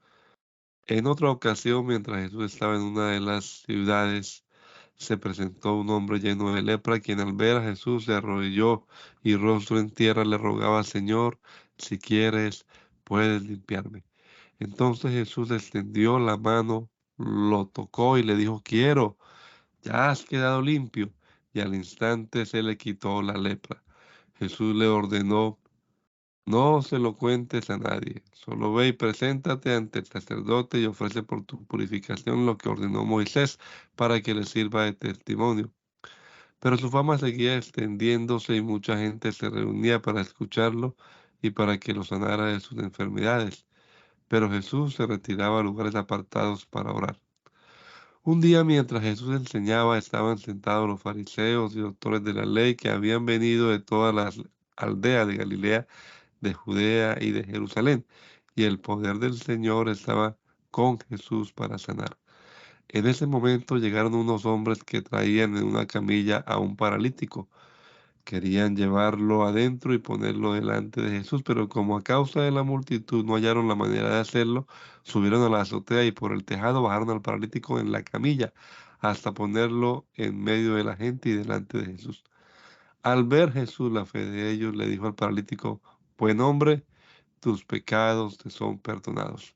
En otra ocasión, mientras Jesús estaba en una de las ciudades, se presentó un hombre lleno de lepra, quien al ver a Jesús se arrodilló y rostro en tierra le rogaba: Señor, si quieres, puedes limpiarme. Entonces Jesús extendió la mano, lo tocó y le dijo: quiero, ya has quedado limpio. Y al instante se le quitó la lepra. Jesús le ordenó: no se lo cuentes a nadie, solo ve y preséntate ante el sacerdote y ofrece por tu purificación lo que ordenó Moisés para que le sirva de testimonio. Pero su fama seguía extendiéndose y mucha gente se reunía para escucharlo y para que lo sanara de sus enfermedades. Pero Jesús se retiraba a lugares apartados para orar. Un día, mientras Jesús enseñaba, estaban sentados los fariseos y doctores de la ley que habían venido de todas las aldeas de Galilea, de Judea y de Jerusalén, y el poder del Señor estaba con Jesús para sanar. En ese momento llegaron unos hombres que traían en una camilla a un paralítico. Querían llevarlo adentro y ponerlo delante de Jesús, pero como a causa de la multitud no hallaron la manera de hacerlo, subieron a la azotea y por el tejado bajaron al paralítico en la camilla hasta ponerlo en medio de la gente y delante de Jesús. Al ver Jesús la fe de ellos, le dijo al paralítico: buen hombre, tus pecados te son perdonados.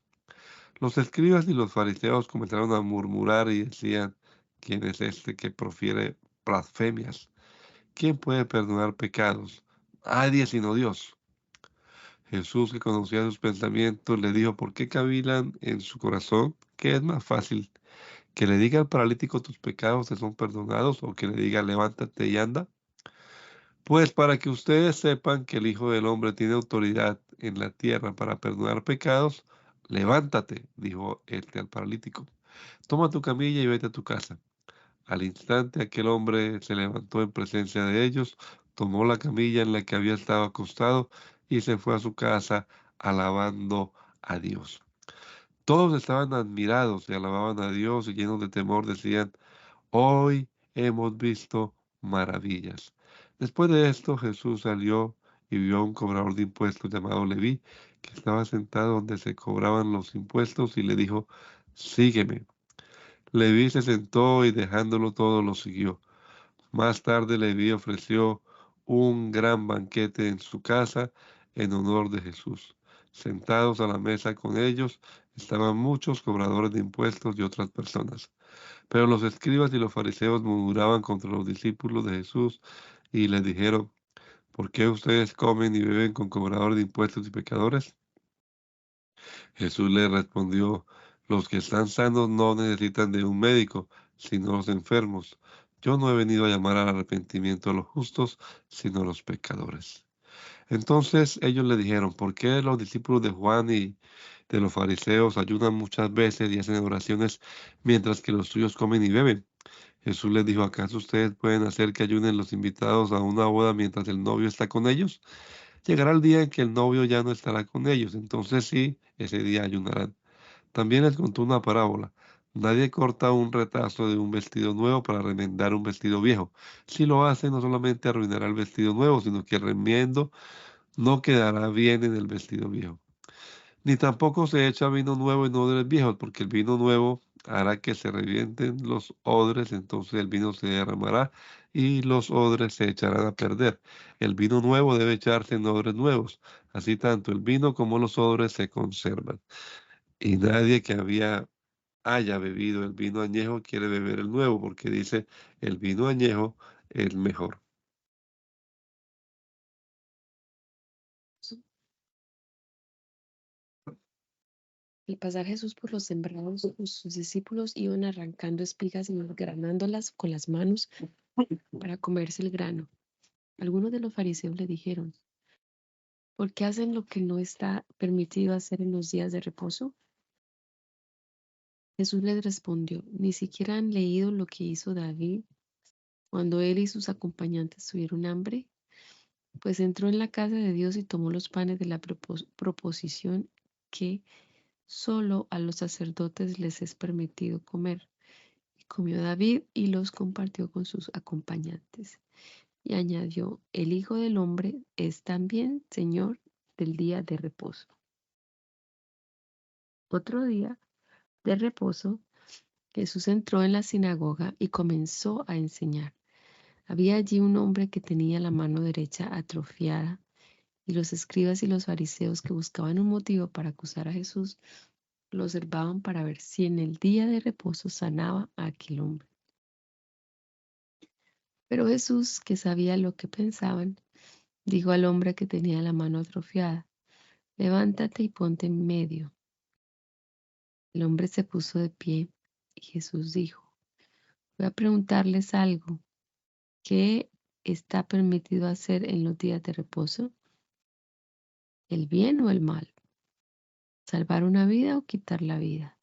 Los escribas y los fariseos comenzaron a murmurar y decían: ¿quién es este que profiere blasfemias? ¿Quién puede perdonar pecados? Nadie sino Dios. Jesús, que conocía sus pensamientos, le dijo: ¿por qué cavilan en su corazón? ¿Qué es más fácil? ¿Que le diga al paralítico tus pecados te son perdonados, o que le diga levántate y anda? Pues para que ustedes sepan que el Hijo del Hombre tiene autoridad en la tierra para perdonar pecados, levántate, dijo este al paralítico, toma tu camilla y vete a tu casa. Al instante aquel hombre se levantó en presencia de ellos, tomó la camilla en la que había estado acostado y se fue a su casa alabando a Dios. Todos estaban admirados y alababan a Dios, y llenos de temor decían: hoy hemos visto maravillas. Después de esto, Jesús salió y vio a un cobrador de impuestos llamado Leví, que estaba sentado donde se cobraban los impuestos, y le dijo: sígueme. Leví se sentó y dejándolo todo lo siguió. Más tarde Leví ofreció un gran banquete en su casa en honor de Jesús. Sentados a la mesa con ellos estaban muchos cobradores de impuestos y otras personas. Pero los escribas y los fariseos murmuraban contra los discípulos de Jesús y les dijeron: ¿por qué ustedes comen y beben con cobradores de impuestos y pecadores? Jesús les respondió: los que están sanos no necesitan de un médico, sino los enfermos. Yo no he venido a llamar al arrepentimiento a los justos, sino a los pecadores. Entonces ellos le dijeron: ¿por qué los discípulos de Juan y de los fariseos ayunan muchas veces y hacen oraciones, mientras que los suyos comen y beben? Jesús les dijo: ¿acaso ustedes pueden hacer que ayunen los invitados a una boda mientras el novio está con ellos? Llegará el día en que el novio ya no estará con ellos, entonces sí, ese día ayunarán. También les contó una parábola. Nadie corta un retazo de un vestido nuevo para remendar un vestido viejo. Si lo hace, no solamente arruinará el vestido nuevo, sino que el remiendo no quedará bien en el vestido viejo. Ni tampoco se echa vino nuevo en odres viejos, porque el vino nuevo hará que se revienten los odres, entonces el vino se derramará y los odres se echarán a perder. El vino nuevo debe echarse en odres nuevos, así tanto el vino como los odres se conservan. Y nadie que haya bebido el vino añejo quiere beber el nuevo, porque dice, el vino añejo es mejor. Al pasar Jesús por los sembrados, sus discípulos iban arrancando espigas y granándolas con las manos para comerse el grano. Algunos de los fariseos le dijeron, ¿por qué hacen lo que no está permitido hacer en los días de reposo? Jesús les respondió, ¿ni siquiera han leído lo que hizo David cuando él y sus acompañantes tuvieron hambre? Pues entró en la casa de Dios y tomó los panes de la proposición que solo a los sacerdotes les es permitido comer. Y comió David y los compartió con sus acompañantes. Y añadió, el Hijo del Hombre es también Señor del día de reposo. Otro día de reposo, Jesús entró en la sinagoga y comenzó a enseñar. Había allí un hombre que tenía la mano derecha atrofiada, y los escribas y los fariseos que buscaban un motivo para acusar a Jesús lo observaban para ver si en el día de reposo sanaba a aquel hombre. Pero Jesús, que sabía lo que pensaban, dijo al hombre que tenía la mano atrofiada, levántate y ponte en medio. El hombre se puso de pie y Jesús dijo, voy a preguntarles algo. ¿Qué está permitido hacer en los días de reposo? ¿El bien o el mal? ¿Salvar una vida o quitar la vida?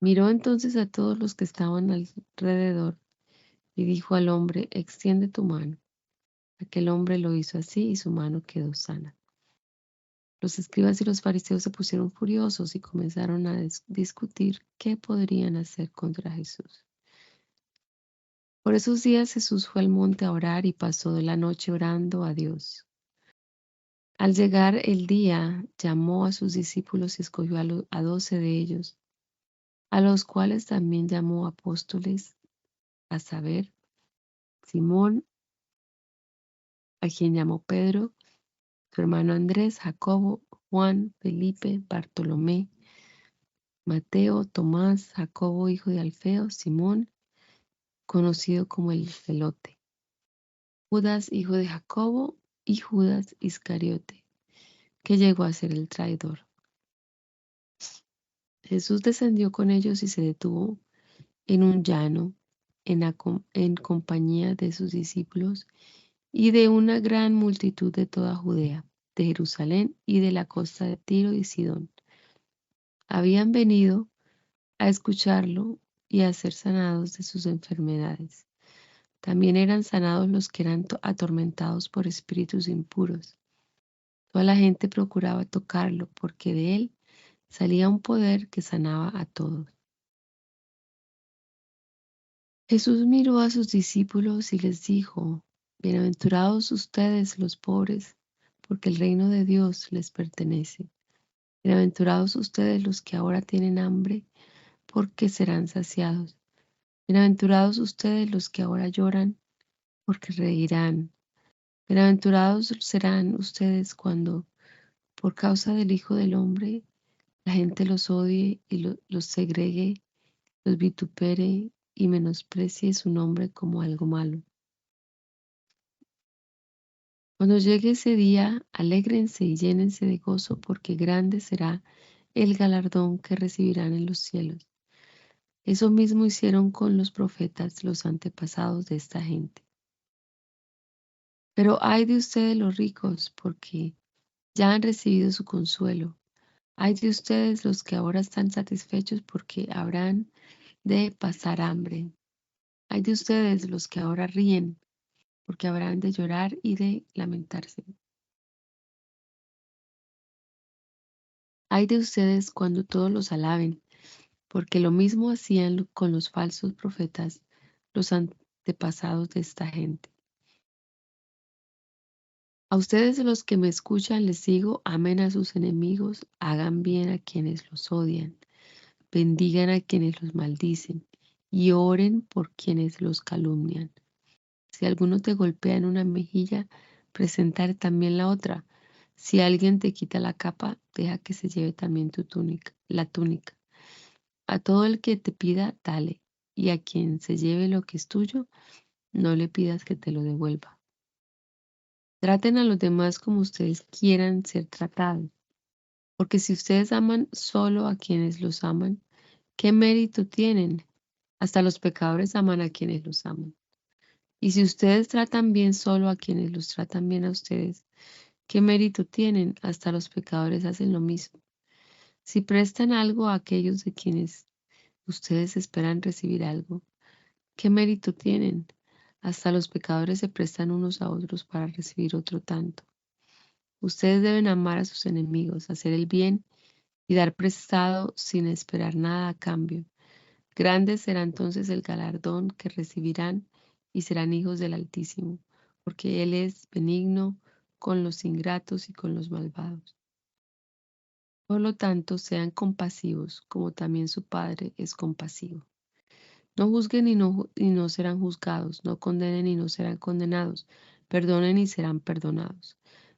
Miró entonces a todos los que estaban alrededor y dijo al hombre, extiende tu mano. Aquel hombre lo hizo así y su mano quedó sana. Los escribas y los fariseos se pusieron furiosos y comenzaron a discutir qué podrían hacer contra Jesús. Por esos días Jesús fue al monte a orar y pasó de la noche orando a Dios. Al llegar el día, llamó a sus discípulos y escogió a 12 de ellos, a los cuales también llamó apóstoles, a saber, Simón, a quien llamó Pedro, su hermano Andrés, Jacobo, Juan, Felipe, Bartolomé, Mateo, Tomás, Jacobo, hijo de Alfeo, Simón, conocido como el Zelote, Judas, hijo de Jacobo, y Judas Iscariote, que llegó a ser el traidor. Jesús descendió con ellos y se detuvo en un llano en compañía de sus discípulos y de una gran multitud de toda Judea, de Jerusalén y de la costa de Tiro y Sidón. Habían venido a escucharlo y a ser sanados de sus enfermedades. También eran sanados los que eran atormentados por espíritus impuros. Toda la gente procuraba tocarlo porque de él salía un poder que sanaba a todos. Jesús miró a sus discípulos y les dijo, bienaventurados ustedes los pobres, porque el reino de Dios les pertenece. Bienaventurados ustedes los que ahora tienen hambre, porque serán saciados. Bienaventurados ustedes los que ahora lloran, porque reirán. Bienaventurados serán ustedes cuando, por causa del Hijo del Hombre, la gente los odie y los segregue, los vitupere y menosprecie su nombre como algo malo. Cuando llegue ese día, alégrense y llénense de gozo, porque grande será el galardón que recibirán en los cielos. Eso mismo hicieron con los profetas, los antepasados de esta gente. Pero ay de ustedes los ricos, porque ya han recibido su consuelo. Ay de ustedes los que ahora están satisfechos, porque habrán de pasar hambre. Ay de ustedes los que ahora ríen, porque habrán de llorar y de lamentarse. Ay de ustedes cuando todos los alaben, porque lo mismo hacían con los falsos profetas, los antepasados de esta gente. A ustedes los que me escuchan les digo, amen a sus enemigos, hagan bien a quienes los odian, bendigan a quienes los maldicen y oren por quienes los calumnian. Si alguno te golpea en una mejilla, presentar también la otra. Si alguien te quita la capa, deja que se lleve también la túnica. A todo el que te pida, dale, y a quien se lleve lo que es tuyo, no le pidas que te lo devuelva. Traten a los demás como ustedes quieran ser tratados, porque si ustedes aman solo a quienes los aman, ¿qué mérito tienen? Hasta los pecadores aman a quienes los aman. Y si ustedes tratan bien solo a quienes los tratan bien a ustedes, ¿qué mérito tienen? Hasta los pecadores hacen lo mismo. Si prestan algo a aquellos de quienes ustedes esperan recibir algo, ¿qué mérito tienen? Hasta los pecadores se prestan unos a otros para recibir otro tanto. Ustedes deben amar a sus enemigos, hacer el bien y dar prestado sin esperar nada a cambio. Grande será entonces el galardón que recibirán y serán hijos del Altísimo, porque Él es benigno con los ingratos y con los malvados. Por lo tanto, sean compasivos, como también su Padre es compasivo. No juzguen y no serán juzgados, no condenen y no serán condenados, perdonen y serán perdonados.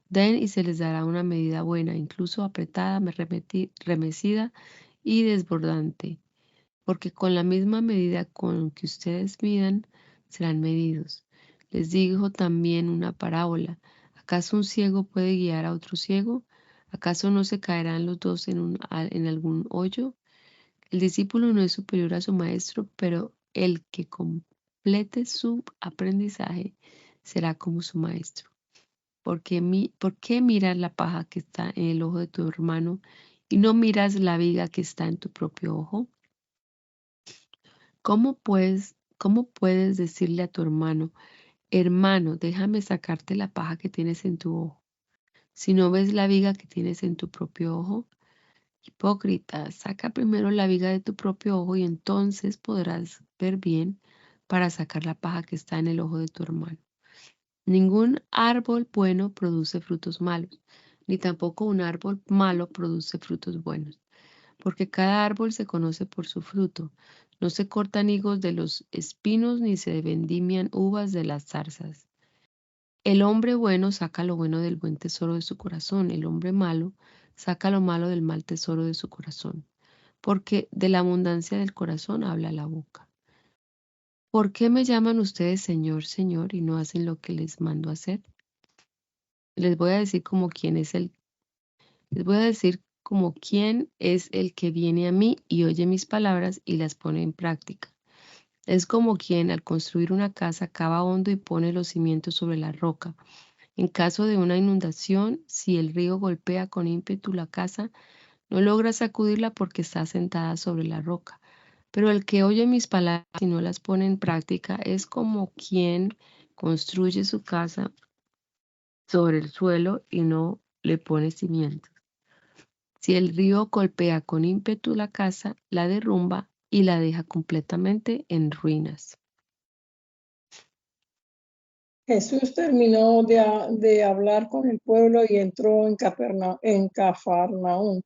Den y se les dará una medida buena, incluso apretada, remecida y desbordante, porque con la misma medida con que ustedes midan, serán medidos. Les dijo también una parábola. ¿Acaso un ciego puede guiar a otro ciego? ¿Acaso no se caerán los dos en algún hoyo? El discípulo no es superior a su maestro, pero el que complete su aprendizaje será como su maestro. ¿Por qué miras la paja que está en el ojo de tu hermano y no miras la viga que está en tu propio ojo? ¿Cómo puedes decirle a tu hermano, hermano, déjame sacarte la paja que tienes en tu ojo, si no ves la viga que tienes en tu propio ojo? Hipócrita, saca primero la viga de tu propio ojo y entonces podrás ver bien para sacar la paja que está en el ojo de tu hermano. Ningún árbol bueno produce frutos malos, ni tampoco un árbol malo produce frutos buenos, porque cada árbol se conoce por su fruto. No se cortan higos de los espinos, ni se vendimian uvas de las zarzas. El hombre bueno saca lo bueno del buen tesoro de su corazón, el hombre malo saca lo malo del mal tesoro de su corazón, porque de la abundancia del corazón habla la boca. ¿Por qué me llaman ustedes Señor, Señor, y no hacen lo que les mando hacer? Les voy a decir como quién es el que viene a mí y oye mis palabras y las pone en práctica. Es como quien al construir una casa cava hondo y pone los cimientos sobre la roca. En caso de una inundación, si el río golpea con ímpetu la casa, no logra sacudirla porque está sentada sobre la roca. Pero el que oye mis palabras y no las pone en práctica es como quien construye su casa sobre el suelo y no le pone cimientos. Si el río golpea con ímpetu la casa, la derrumba y la deja completamente en ruinas. Jesús terminó de hablar con el pueblo y entró en Cafarnaúm.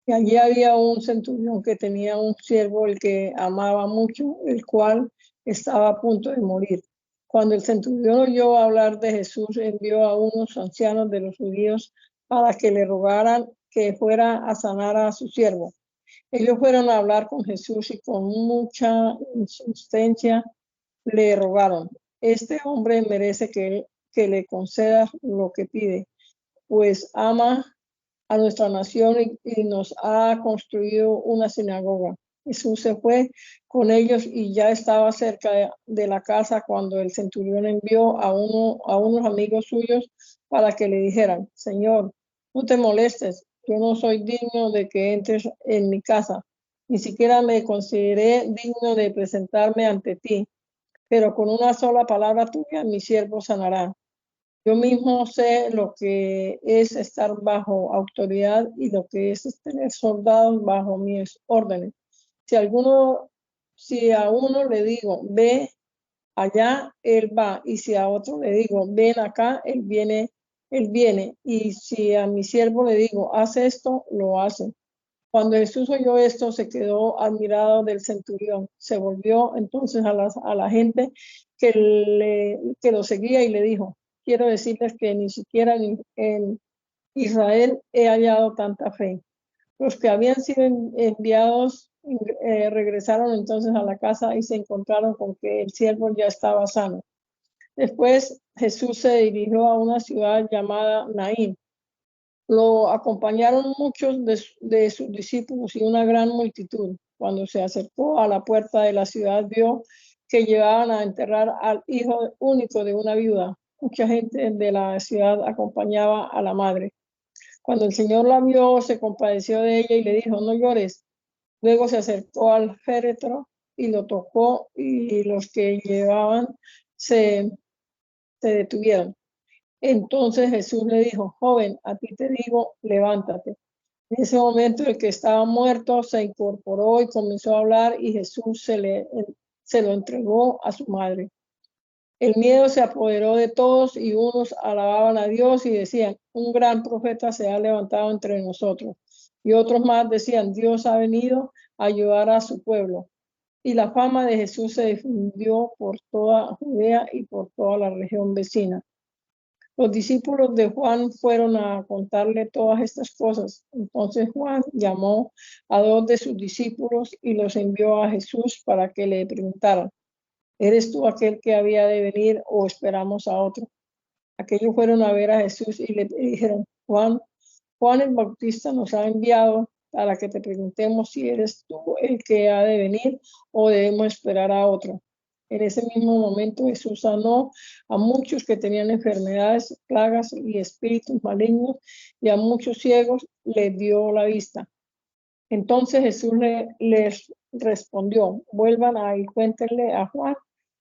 Y allí había un centurión que tenía un siervo el que amaba mucho, el cual estaba a punto de morir. Cuando el centurión oyó hablar de Jesús, envió a unos ancianos de los judíos para que le rogaran que fuera a sanar a su siervo. Ellos fueron a hablar con Jesús y con mucha insistencia le rogaron: este hombre merece que le conceda lo que pide, pues ama a nuestra nación y nos ha construido una sinagoga. Jesús se fue con ellos y ya estaba cerca de la casa cuando el centurión envió a unos amigos suyos para que le dijeran: Señor, no te molestes, yo no soy digno de que entres en mi casa, ni siquiera me consideré digno de presentarme ante ti, pero con una sola palabra tuya mi siervo sanará. Yo mismo sé lo que es estar bajo autoridad y lo que es tener soldados bajo mis órdenes. Si a uno le digo, ve allá, él va. Y si a otro le digo, ven acá, él viene. Y si a mi siervo le digo, haz esto, lo hace. Cuando Jesús oyó esto, se quedó admirado del centurión. Se volvió entonces a la gente que lo seguía y le dijo, quiero decirles que ni siquiera en Israel he hallado tanta fe. Los que habían sido enviados regresaron entonces a la casa y se encontraron con que el siervo ya estaba sano. Después Jesús se dirigió a una ciudad llamada Naín. Lo acompañaron muchos de sus discípulos y una gran multitud. Cuando se acercó a la puerta de la ciudad, vio que llevaban a enterrar al hijo único de una viuda. Mucha gente de la ciudad acompañaba a la madre. Cuando el Señor la vio, se compadeció de ella y le dijo, no llores. Luego se acercó al féretro y lo tocó, y los que llevaban se detuvieron. Entonces Jesús le dijo, joven, a ti te digo, levántate. En ese momento el que estaba muerto se incorporó y comenzó a hablar, y Jesús se lo entregó a su madre. El miedo se apoderó de todos y unos alababan a Dios y decían, un gran profeta se ha levantado entre nosotros. Y otros más decían, Dios ha venido a ayudar a su pueblo. Y la fama de Jesús se difundió por toda Judea y por toda la región vecina. Los discípulos de Juan fueron a contarle todas estas cosas. Entonces Juan llamó a 2 de sus discípulos y los envió a Jesús para que le preguntaran, ¿eres tú aquel que había de venir o esperamos a otro? Aquellos fueron a ver a Jesús y le dijeron, Juan el Bautista nos ha enviado para que te preguntemos si eres tú el que ha de venir o debemos esperar a otro. En ese mismo momento Jesús sanó a muchos que tenían enfermedades, plagas y espíritus malignos, y a muchos ciegos les dio la vista. Entonces Jesús les respondió, vuelvan y cuéntenle a Juan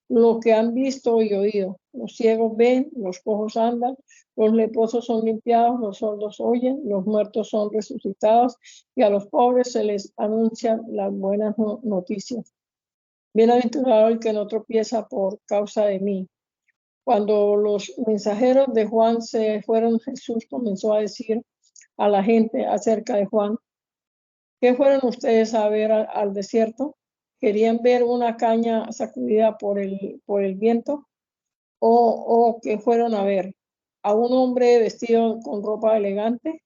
lo que han visto y oído. Los ciegos ven, los cojos andan, los leprosos son limpiados, los sordos oyen, los muertos son resucitados, y a los pobres se les anuncian las buenas noticias. Bienaventurado el que no tropieza por causa de mí. Cuando los mensajeros de Juan se fueron, Jesús comenzó a decir a la gente acerca de Juan, ¿qué fueron ustedes a ver al desierto? ¿Querían ver una caña sacudida por el viento? ¿O qué fueron a ver? ¿A un hombre vestido con ropa elegante?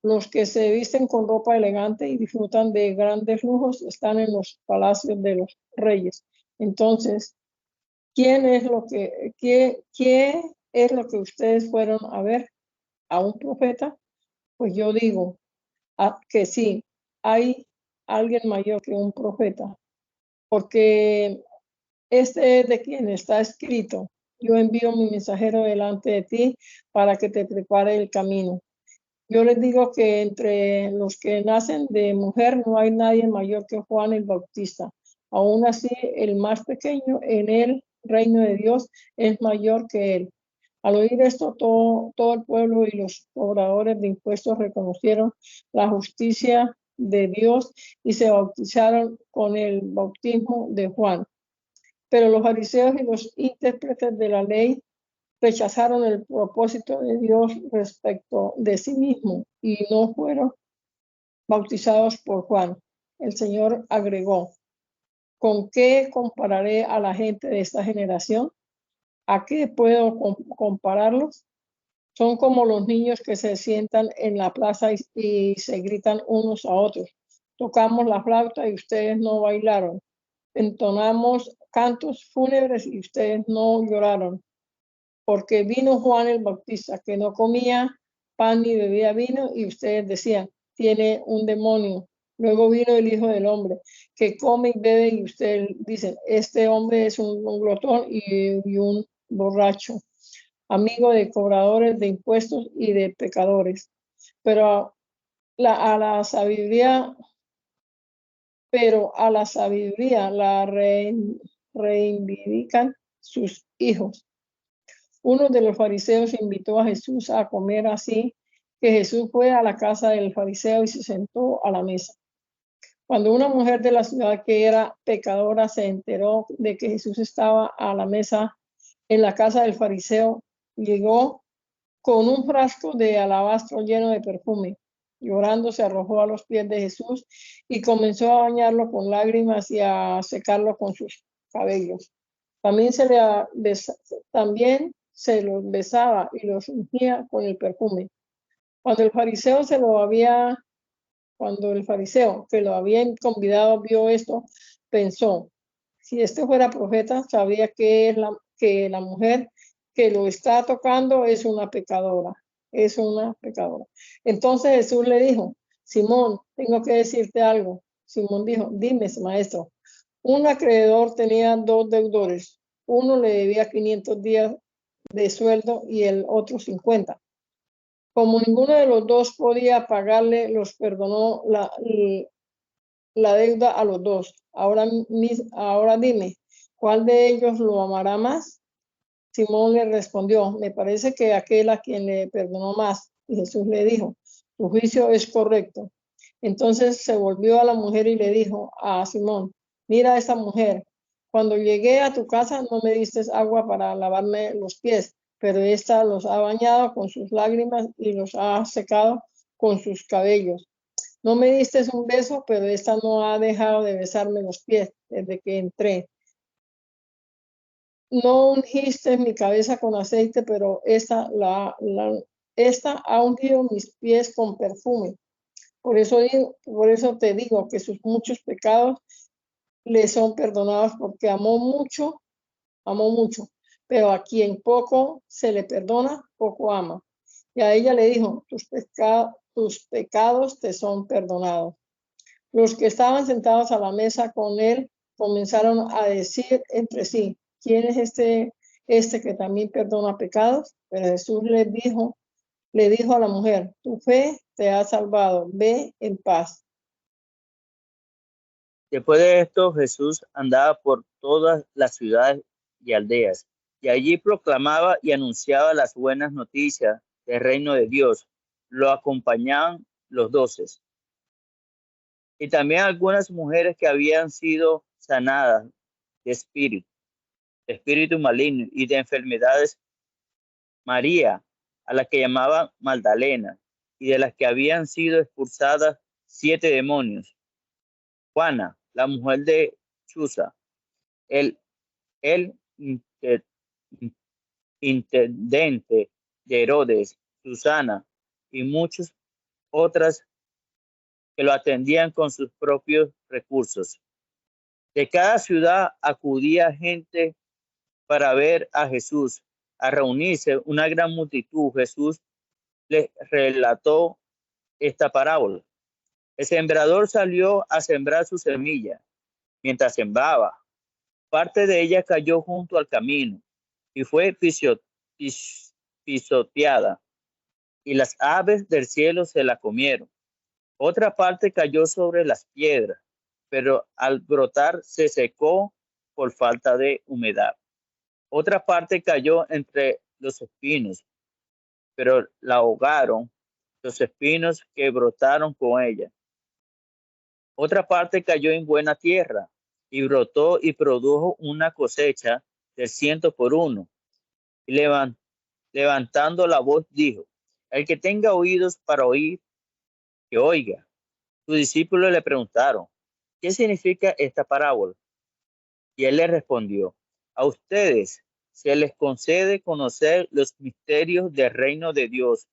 Los que se visten con ropa elegante y disfrutan de grandes lujos están en los palacios de los reyes. Entonces, ¿qué es lo que ustedes fueron a ver? ¿A un profeta? Pues yo digo que sí, hay alguien mayor que un profeta, porque este es de quien está escrito, yo envío mi mensajero delante de ti para que te prepare el camino. Yo les digo que entre los que nacen de mujer no hay nadie mayor que Juan el Bautista. Aún así, el más pequeño en el reino de Dios es mayor que él. Al oír esto, todo el pueblo y los cobradores de impuestos reconocieron la justicia de Dios y se bautizaron con el bautismo de Juan. Pero los fariseos y los intérpretes de la ley rechazaron el propósito de Dios respecto de sí mismo y no fueron bautizados por Juan. El Señor agregó, ¿con qué compararé a la gente de esta generación? ¿A qué puedo compararlos? Son como los niños que se sientan en la plaza y se gritan unos a otros. Tocamos la flauta y ustedes no bailaron. Entonamos cantos fúnebres y ustedes no lloraron. Porque vino Juan el Bautista, que no comía pan ni bebía vino, y ustedes decían, tiene un demonio. Luego vino el Hijo del Hombre, que come y bebe, y ustedes dicen, este hombre es un glotón y un borracho, amigo de cobradores de impuestos y de pecadores. Pero a la sabiduría la reivindican sus hijos. Uno de los fariseos invitó a Jesús a comer, así que Jesús fue a la casa del fariseo y se sentó a la mesa. Cuando una mujer de la ciudad que era pecadora se enteró de que Jesús estaba a la mesa en la casa del fariseo, llegó con un frasco de alabastro lleno de perfume. Llorando se arrojó a los pies de Jesús y comenzó a bañarlo con lágrimas y a secarlo con sus cabellos. También se los besaba y los ungía con el perfume. Cuando el fariseo que lo había convidado vio esto, pensó: si este fuera profeta, sabría que la mujer que lo está tocando es una pecadora. Entonces Jesús le dijo: Simón, tengo que decirte algo. Simón dijo: dime, maestro. Un acreedor tenía 2 deudores. Uno le debía 500 días de sueldo y el otro 50. Como ninguno de los dos podía pagarle, los perdonó la deuda a los dos. Ahora dime, ¿cuál de ellos lo amará más? Simón le respondió: me parece que aquel a quien le perdonó más. Y Jesús le dijo: tu juicio es correcto. Entonces se volvió a la mujer y le dijo a Simón: mira a esta mujer. Cuando llegué a tu casa no me diste agua para lavarme los pies, pero ésta los ha bañado con sus lágrimas y los ha secado con sus cabellos. No me diste un beso, pero esta no ha dejado de besarme los pies desde que entré. No ungiste mi cabeza con aceite, pero esta ha ungido mis pies con perfume. Por eso te digo que sus muchos pecados le son perdonados, porque amó mucho, pero a quien poco se le perdona, poco ama. Y a ella le dijo: tus pecados te son perdonados. Los que estaban sentados a la mesa con él comenzaron a decir entre sí: ¿quién es este que también perdona pecados? Pero Jesús le dijo a la mujer: tu fe te ha salvado, ve en paz. Después de esto, Jesús andaba por todas las ciudades y aldeas, y allí proclamaba y anunciaba las buenas noticias del reino de Dios. Lo acompañaban los 12. Y también algunas mujeres que habían sido sanadas de espíritu maligno y de enfermedades. María, a la que llamaban Magdalena, y de las que habían sido expulsadas 7 demonios. Juana, la mujer de Chuza, el intendente de Herodes, Susana y muchas otras que lo atendían con sus propios recursos. De cada ciudad acudía gente para ver a Jesús. A reunirse una gran multitud, Jesús les relató esta parábola. El sembrador salió a sembrar su semilla. Mientras sembraba, parte de ella cayó junto al camino y fue pisoteada, y las aves del cielo se la comieron. Otra parte cayó sobre las piedras, pero al brotar se secó por falta de humedad. Otra parte cayó entre los espinos, pero la ahogaron los espinos que brotaron con ella. Otra parte cayó en buena tierra y brotó y produjo una cosecha del 100 por 1. Y levantando la voz dijo: el que tenga oídos para oír, que oiga. Sus discípulos le preguntaron: ¿qué significa esta parábola? Y él le respondió: a ustedes se les concede conocer los misterios del reino de Dios,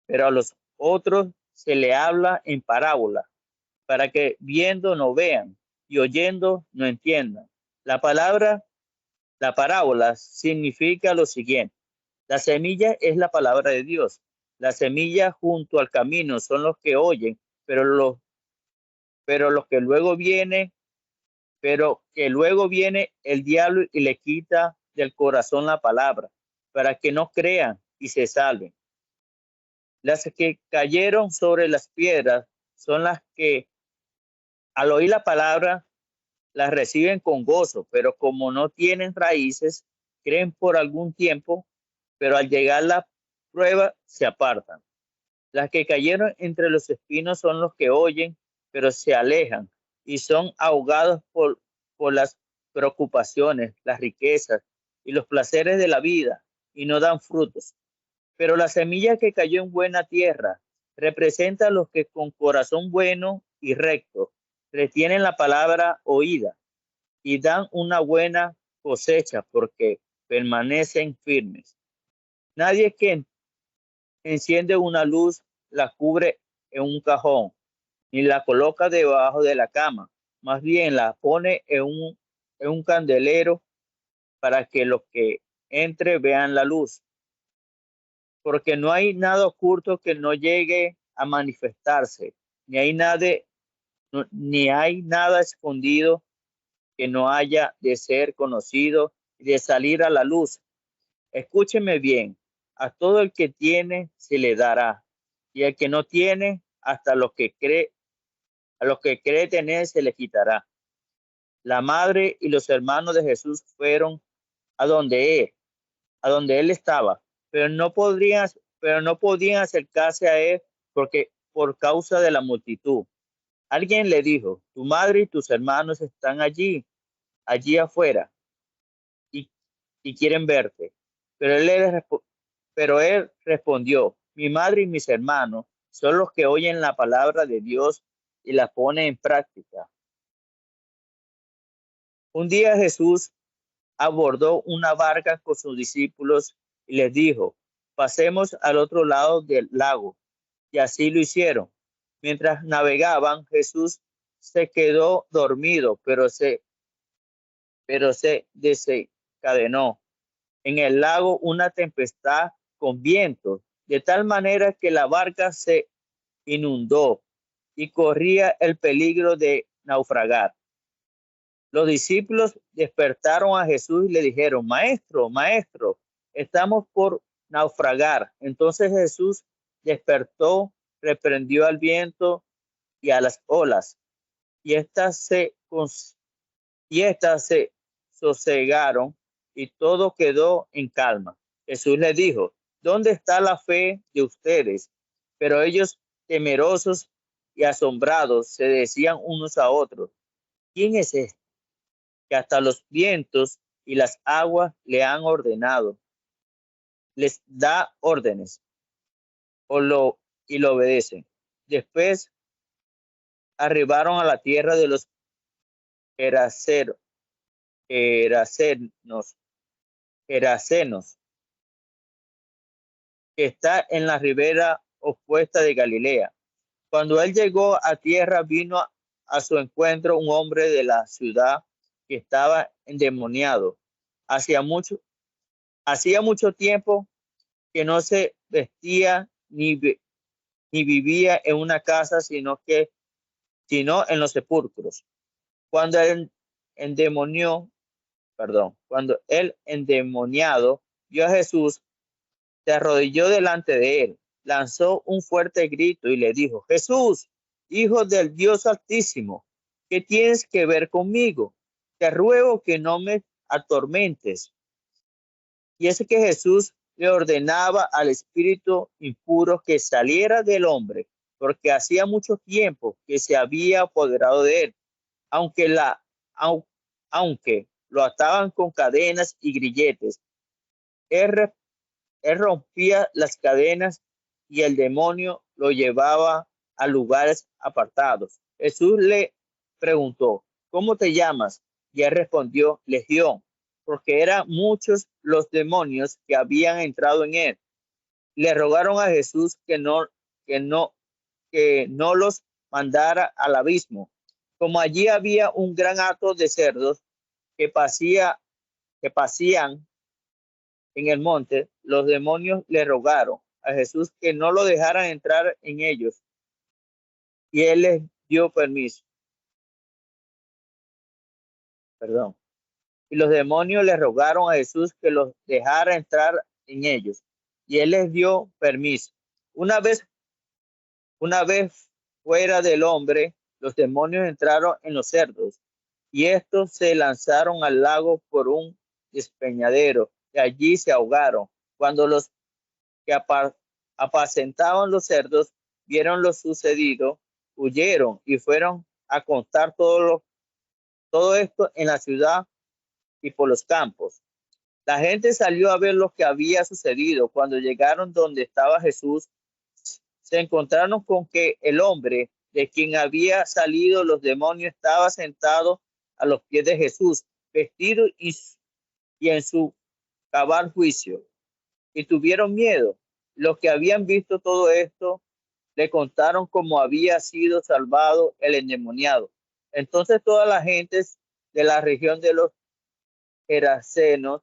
pero a los otros se le habla en parábola, para que viendo no vean y oyendo no entiendan. La parábola significa lo siguiente: la semilla es la palabra de Dios. La semilla junto al camino son los que oyen, pero que luego viene el diablo y le quita del corazón la palabra, para que no crean y se salven. Las que cayeron sobre las piedras son las que al oír la palabra las reciben con gozo, pero como no tienen raíces, creen por algún tiempo pero al llegar la prueba se apartan. Las que cayeron entre los espinos son los que oyen, pero se alejan y son ahogados por las preocupaciones, las riquezas y los placeres de la vida y no dan frutos. Pero la semilla que cayó en buena tierra representa a los que con corazón bueno y recto retienen la palabra oída y dan una buena cosecha porque permanecen firmes. Nadie que enciende una luz la cubre en un cajón, ni la coloca debajo de la cama. Más bien la pone en un candelero para que los que entre vean la luz. Porque no hay nada oculto que no llegue a manifestarse, ni hay nada escondido que no haya de ser conocido y de salir a la luz. Escúcheme bien, a todo el que tiene se le dará, y al que no tiene, hasta a los que cree tener se le quitará. La madre y los hermanos de Jesús fueron a donde él estaba, pero no podían acercarse a él porque por causa de la multitud. Alguien le dijo: tu madre y tus hermanos están allí afuera, y quieren verte. Pero él respondió: mi madre y mis hermanos son los que oyen la palabra de Dios y la ponen en práctica. Un día Jesús abordó una barca con sus discípulos y les dijo: pasemos al otro lado del lago. Y así lo hicieron. Mientras navegaban, Jesús se quedó dormido, pero se desencadenó en el lago una tempestad con viento, de tal manera que la barca se inundó y corría el peligro de naufragar. Los discípulos despertaron a Jesús y le dijeron: Maestro, maestro, estamos por naufragar. Entonces Jesús despertó, reprendió al viento y a las olas, y éstas se sosegaron y todo quedó en calma. Jesús les dijo: ¿dónde está la fe de ustedes? Pero ellos, temerosos y asombrados, se decían unos a otros: ¿quién es este que hasta los vientos y las aguas le han ordenado? Les da órdenes y lo obedecen. Después arribaron a la tierra de los Gerasenos, que está en la ribera opuesta de Galilea. Cuando él llegó a tierra, vino a su encuentro un hombre de la ciudad que estaba endemoniado. Hacía mucho tiempo que no se vestía ni vivía en una casa, sino en los sepulcros. Cuando el endemoniado vio a Jesús, se arrodilló delante de él, lanzó un fuerte grito y le dijo: Jesús, Hijo del Dios Altísimo, ¿qué tienes que ver conmigo? Te ruego que no me atormentes. Y es que Jesús le ordenaba al espíritu impuro que saliera del hombre, porque hacía mucho tiempo que se había apoderado de él, aunque lo ataban con cadenas y grilletes. Él rompía las cadenas y el demonio lo llevaba a lugares apartados. Jesús le preguntó: ¿cómo te llamas? Y él respondió: Legión, porque eran muchos los demonios que habían entrado en él. Le rogaron a Jesús que no los mandara al abismo. Como allí había un gran hato de cerdos que pasían en el monte, los demonios le rogaron a Jesús que no lo dejaran entrar en ellos, y él les dio permiso. Y los demonios le rogaron a Jesús que los dejara entrar en ellos, y él les dio permiso. Una vez fuera del hombre, los demonios entraron en los cerdos, y estos se lanzaron al lago por un despeñadero, y allí se ahogaron. Cuando los que apacentaban los cerdos vieron lo sucedido, huyeron y fueron a contar todo esto en la ciudad y por los campos. La gente salió a ver lo que había sucedido. Cuando llegaron donde estaba Jesús, se encontraron con que el hombre de quien había salido los demonios estaba sentado a los pies de Jesús, vestido y en su cabal juicio. Y tuvieron miedo. Los que habían visto todo esto le contaron cómo había sido salvado el endemoniado. Entonces todas las gentes de la región de los Gerasenos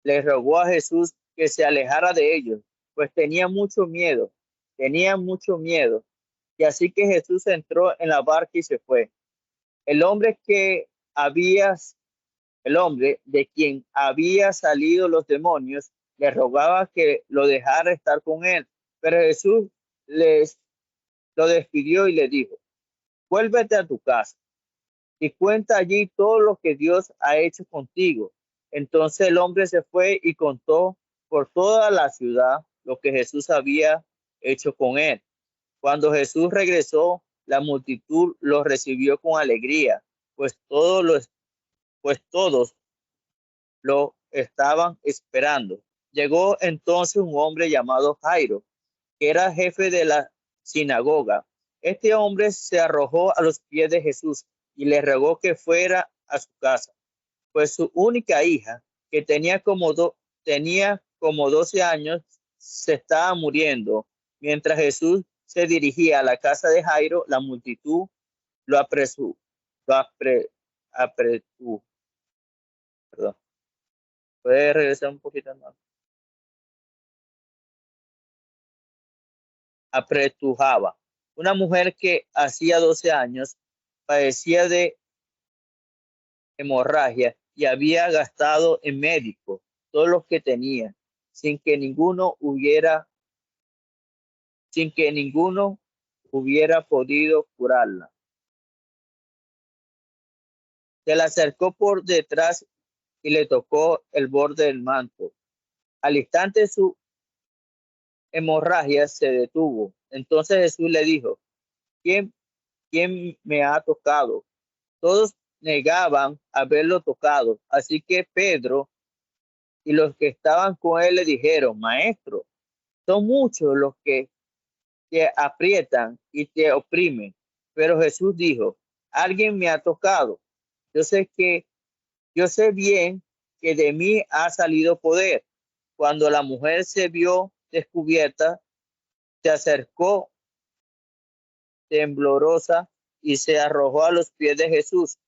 le rogó a Jesús que se alejara de ellos, pues tenían mucho miedo. Y así que Jesús entró en la barca y se fue. El hombre de quien había salido los demonios le rogaba que lo dejara estar con él, pero Jesús lo despidió y le dijo: vuélvete a tu casa y cuenta allí todo lo que Dios ha hecho contigo. Entonces el hombre se fue y contó por toda la ciudad lo que Jesús había hecho con él. Cuando Jesús regresó, la multitud lo recibió con alegría, pues todos lo estaban esperando. Llegó entonces un hombre llamado Jairo, que era jefe de la sinagoga. Este hombre se arrojó a los pies de Jesús y le rogó que fuera a su casa, pues su única hija, que tenía como 12 años, se estaba muriendo. Mientras Jesús se dirigía a la casa de Jairo, la multitud lo apresuró. Perdón. ¿Puede regresar un poquito más? Apretujaba. Una mujer que hacía 12 años padecía de hemorragia y había gastado en médicos todo lo que tenía, sin que ninguno hubiera podido curarla. Se la acercó por detrás y le tocó el borde del manto. Al instante su hemorragia se detuvo. Entonces Jesús le dijo: ¿Quién me ha tocado? Todos negaban haberlo tocado. Así que Pedro y los que estaban con él le dijeron: Maestro, son muchos los que te aprietan y te oprimen. Pero Jesús dijo: alguien me ha tocado. Yo sé bien que de mí ha salido poder. Cuando la mujer se vio descubierta, se acercó temblorosa y se arrojó a los pies de Jesús.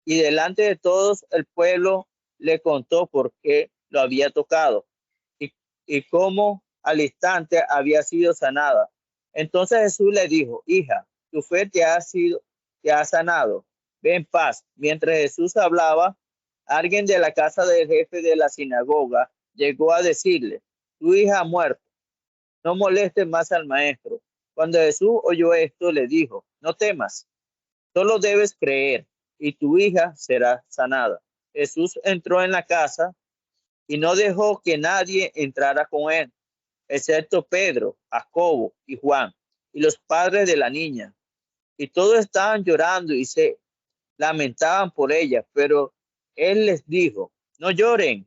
Y delante de todos el pueblo le contó por qué lo había tocado y cómo al instante había sido sanada. Entonces Jesús le dijo: hija, tu fe te ha sanado. Ve en paz. Mientras Jesús hablaba, alguien de la casa del jefe de la sinagoga llegó a decirle: tu hija ha muerto. No molestes más al maestro. Cuando Jesús oyó esto, le dijo: no temas, solo debes creer y tu hija será sanada. Jesús entró en la casa y no dejó que nadie entrara con él, excepto Pedro, Jacobo y Juan, y los padres de la niña. Y todos estaban llorando y se lamentaban por ella, pero él les dijo: no lloren,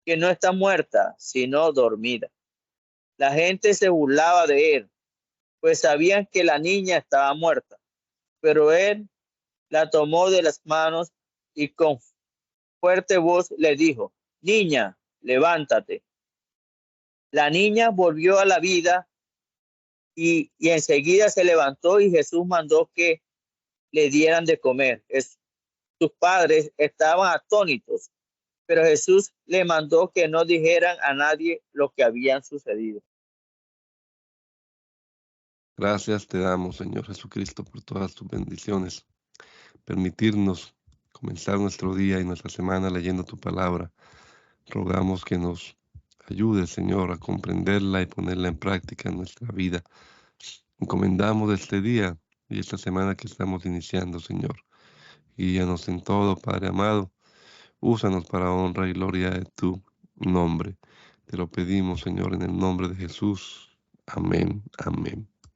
que no está muerta, sino dormida. La gente se burlaba de él, pues sabían que la niña estaba muerta, pero él la tomó de las manos y con fuerte voz le dijo: niña, levántate. La niña volvió a la vida y enseguida se levantó, y Jesús mandó que le dieran de comer. Sus padres estaban atónitos, pero Jesús le mandó que no dijeran a nadie lo que había sucedido. Gracias te damos, Señor Jesucristo, por todas tus bendiciones. Permitirnos comenzar nuestro día y nuestra semana leyendo tu palabra. Rogamos que nos ayude, Señor, a comprenderla y ponerla en práctica en nuestra vida. Encomendamos este día y esta semana que estamos iniciando, Señor. Guíanos en todo, Padre amado. Úsanos para honra y gloria de tu nombre. Te lo pedimos, Señor, en el nombre de Jesús. Amén. Amén.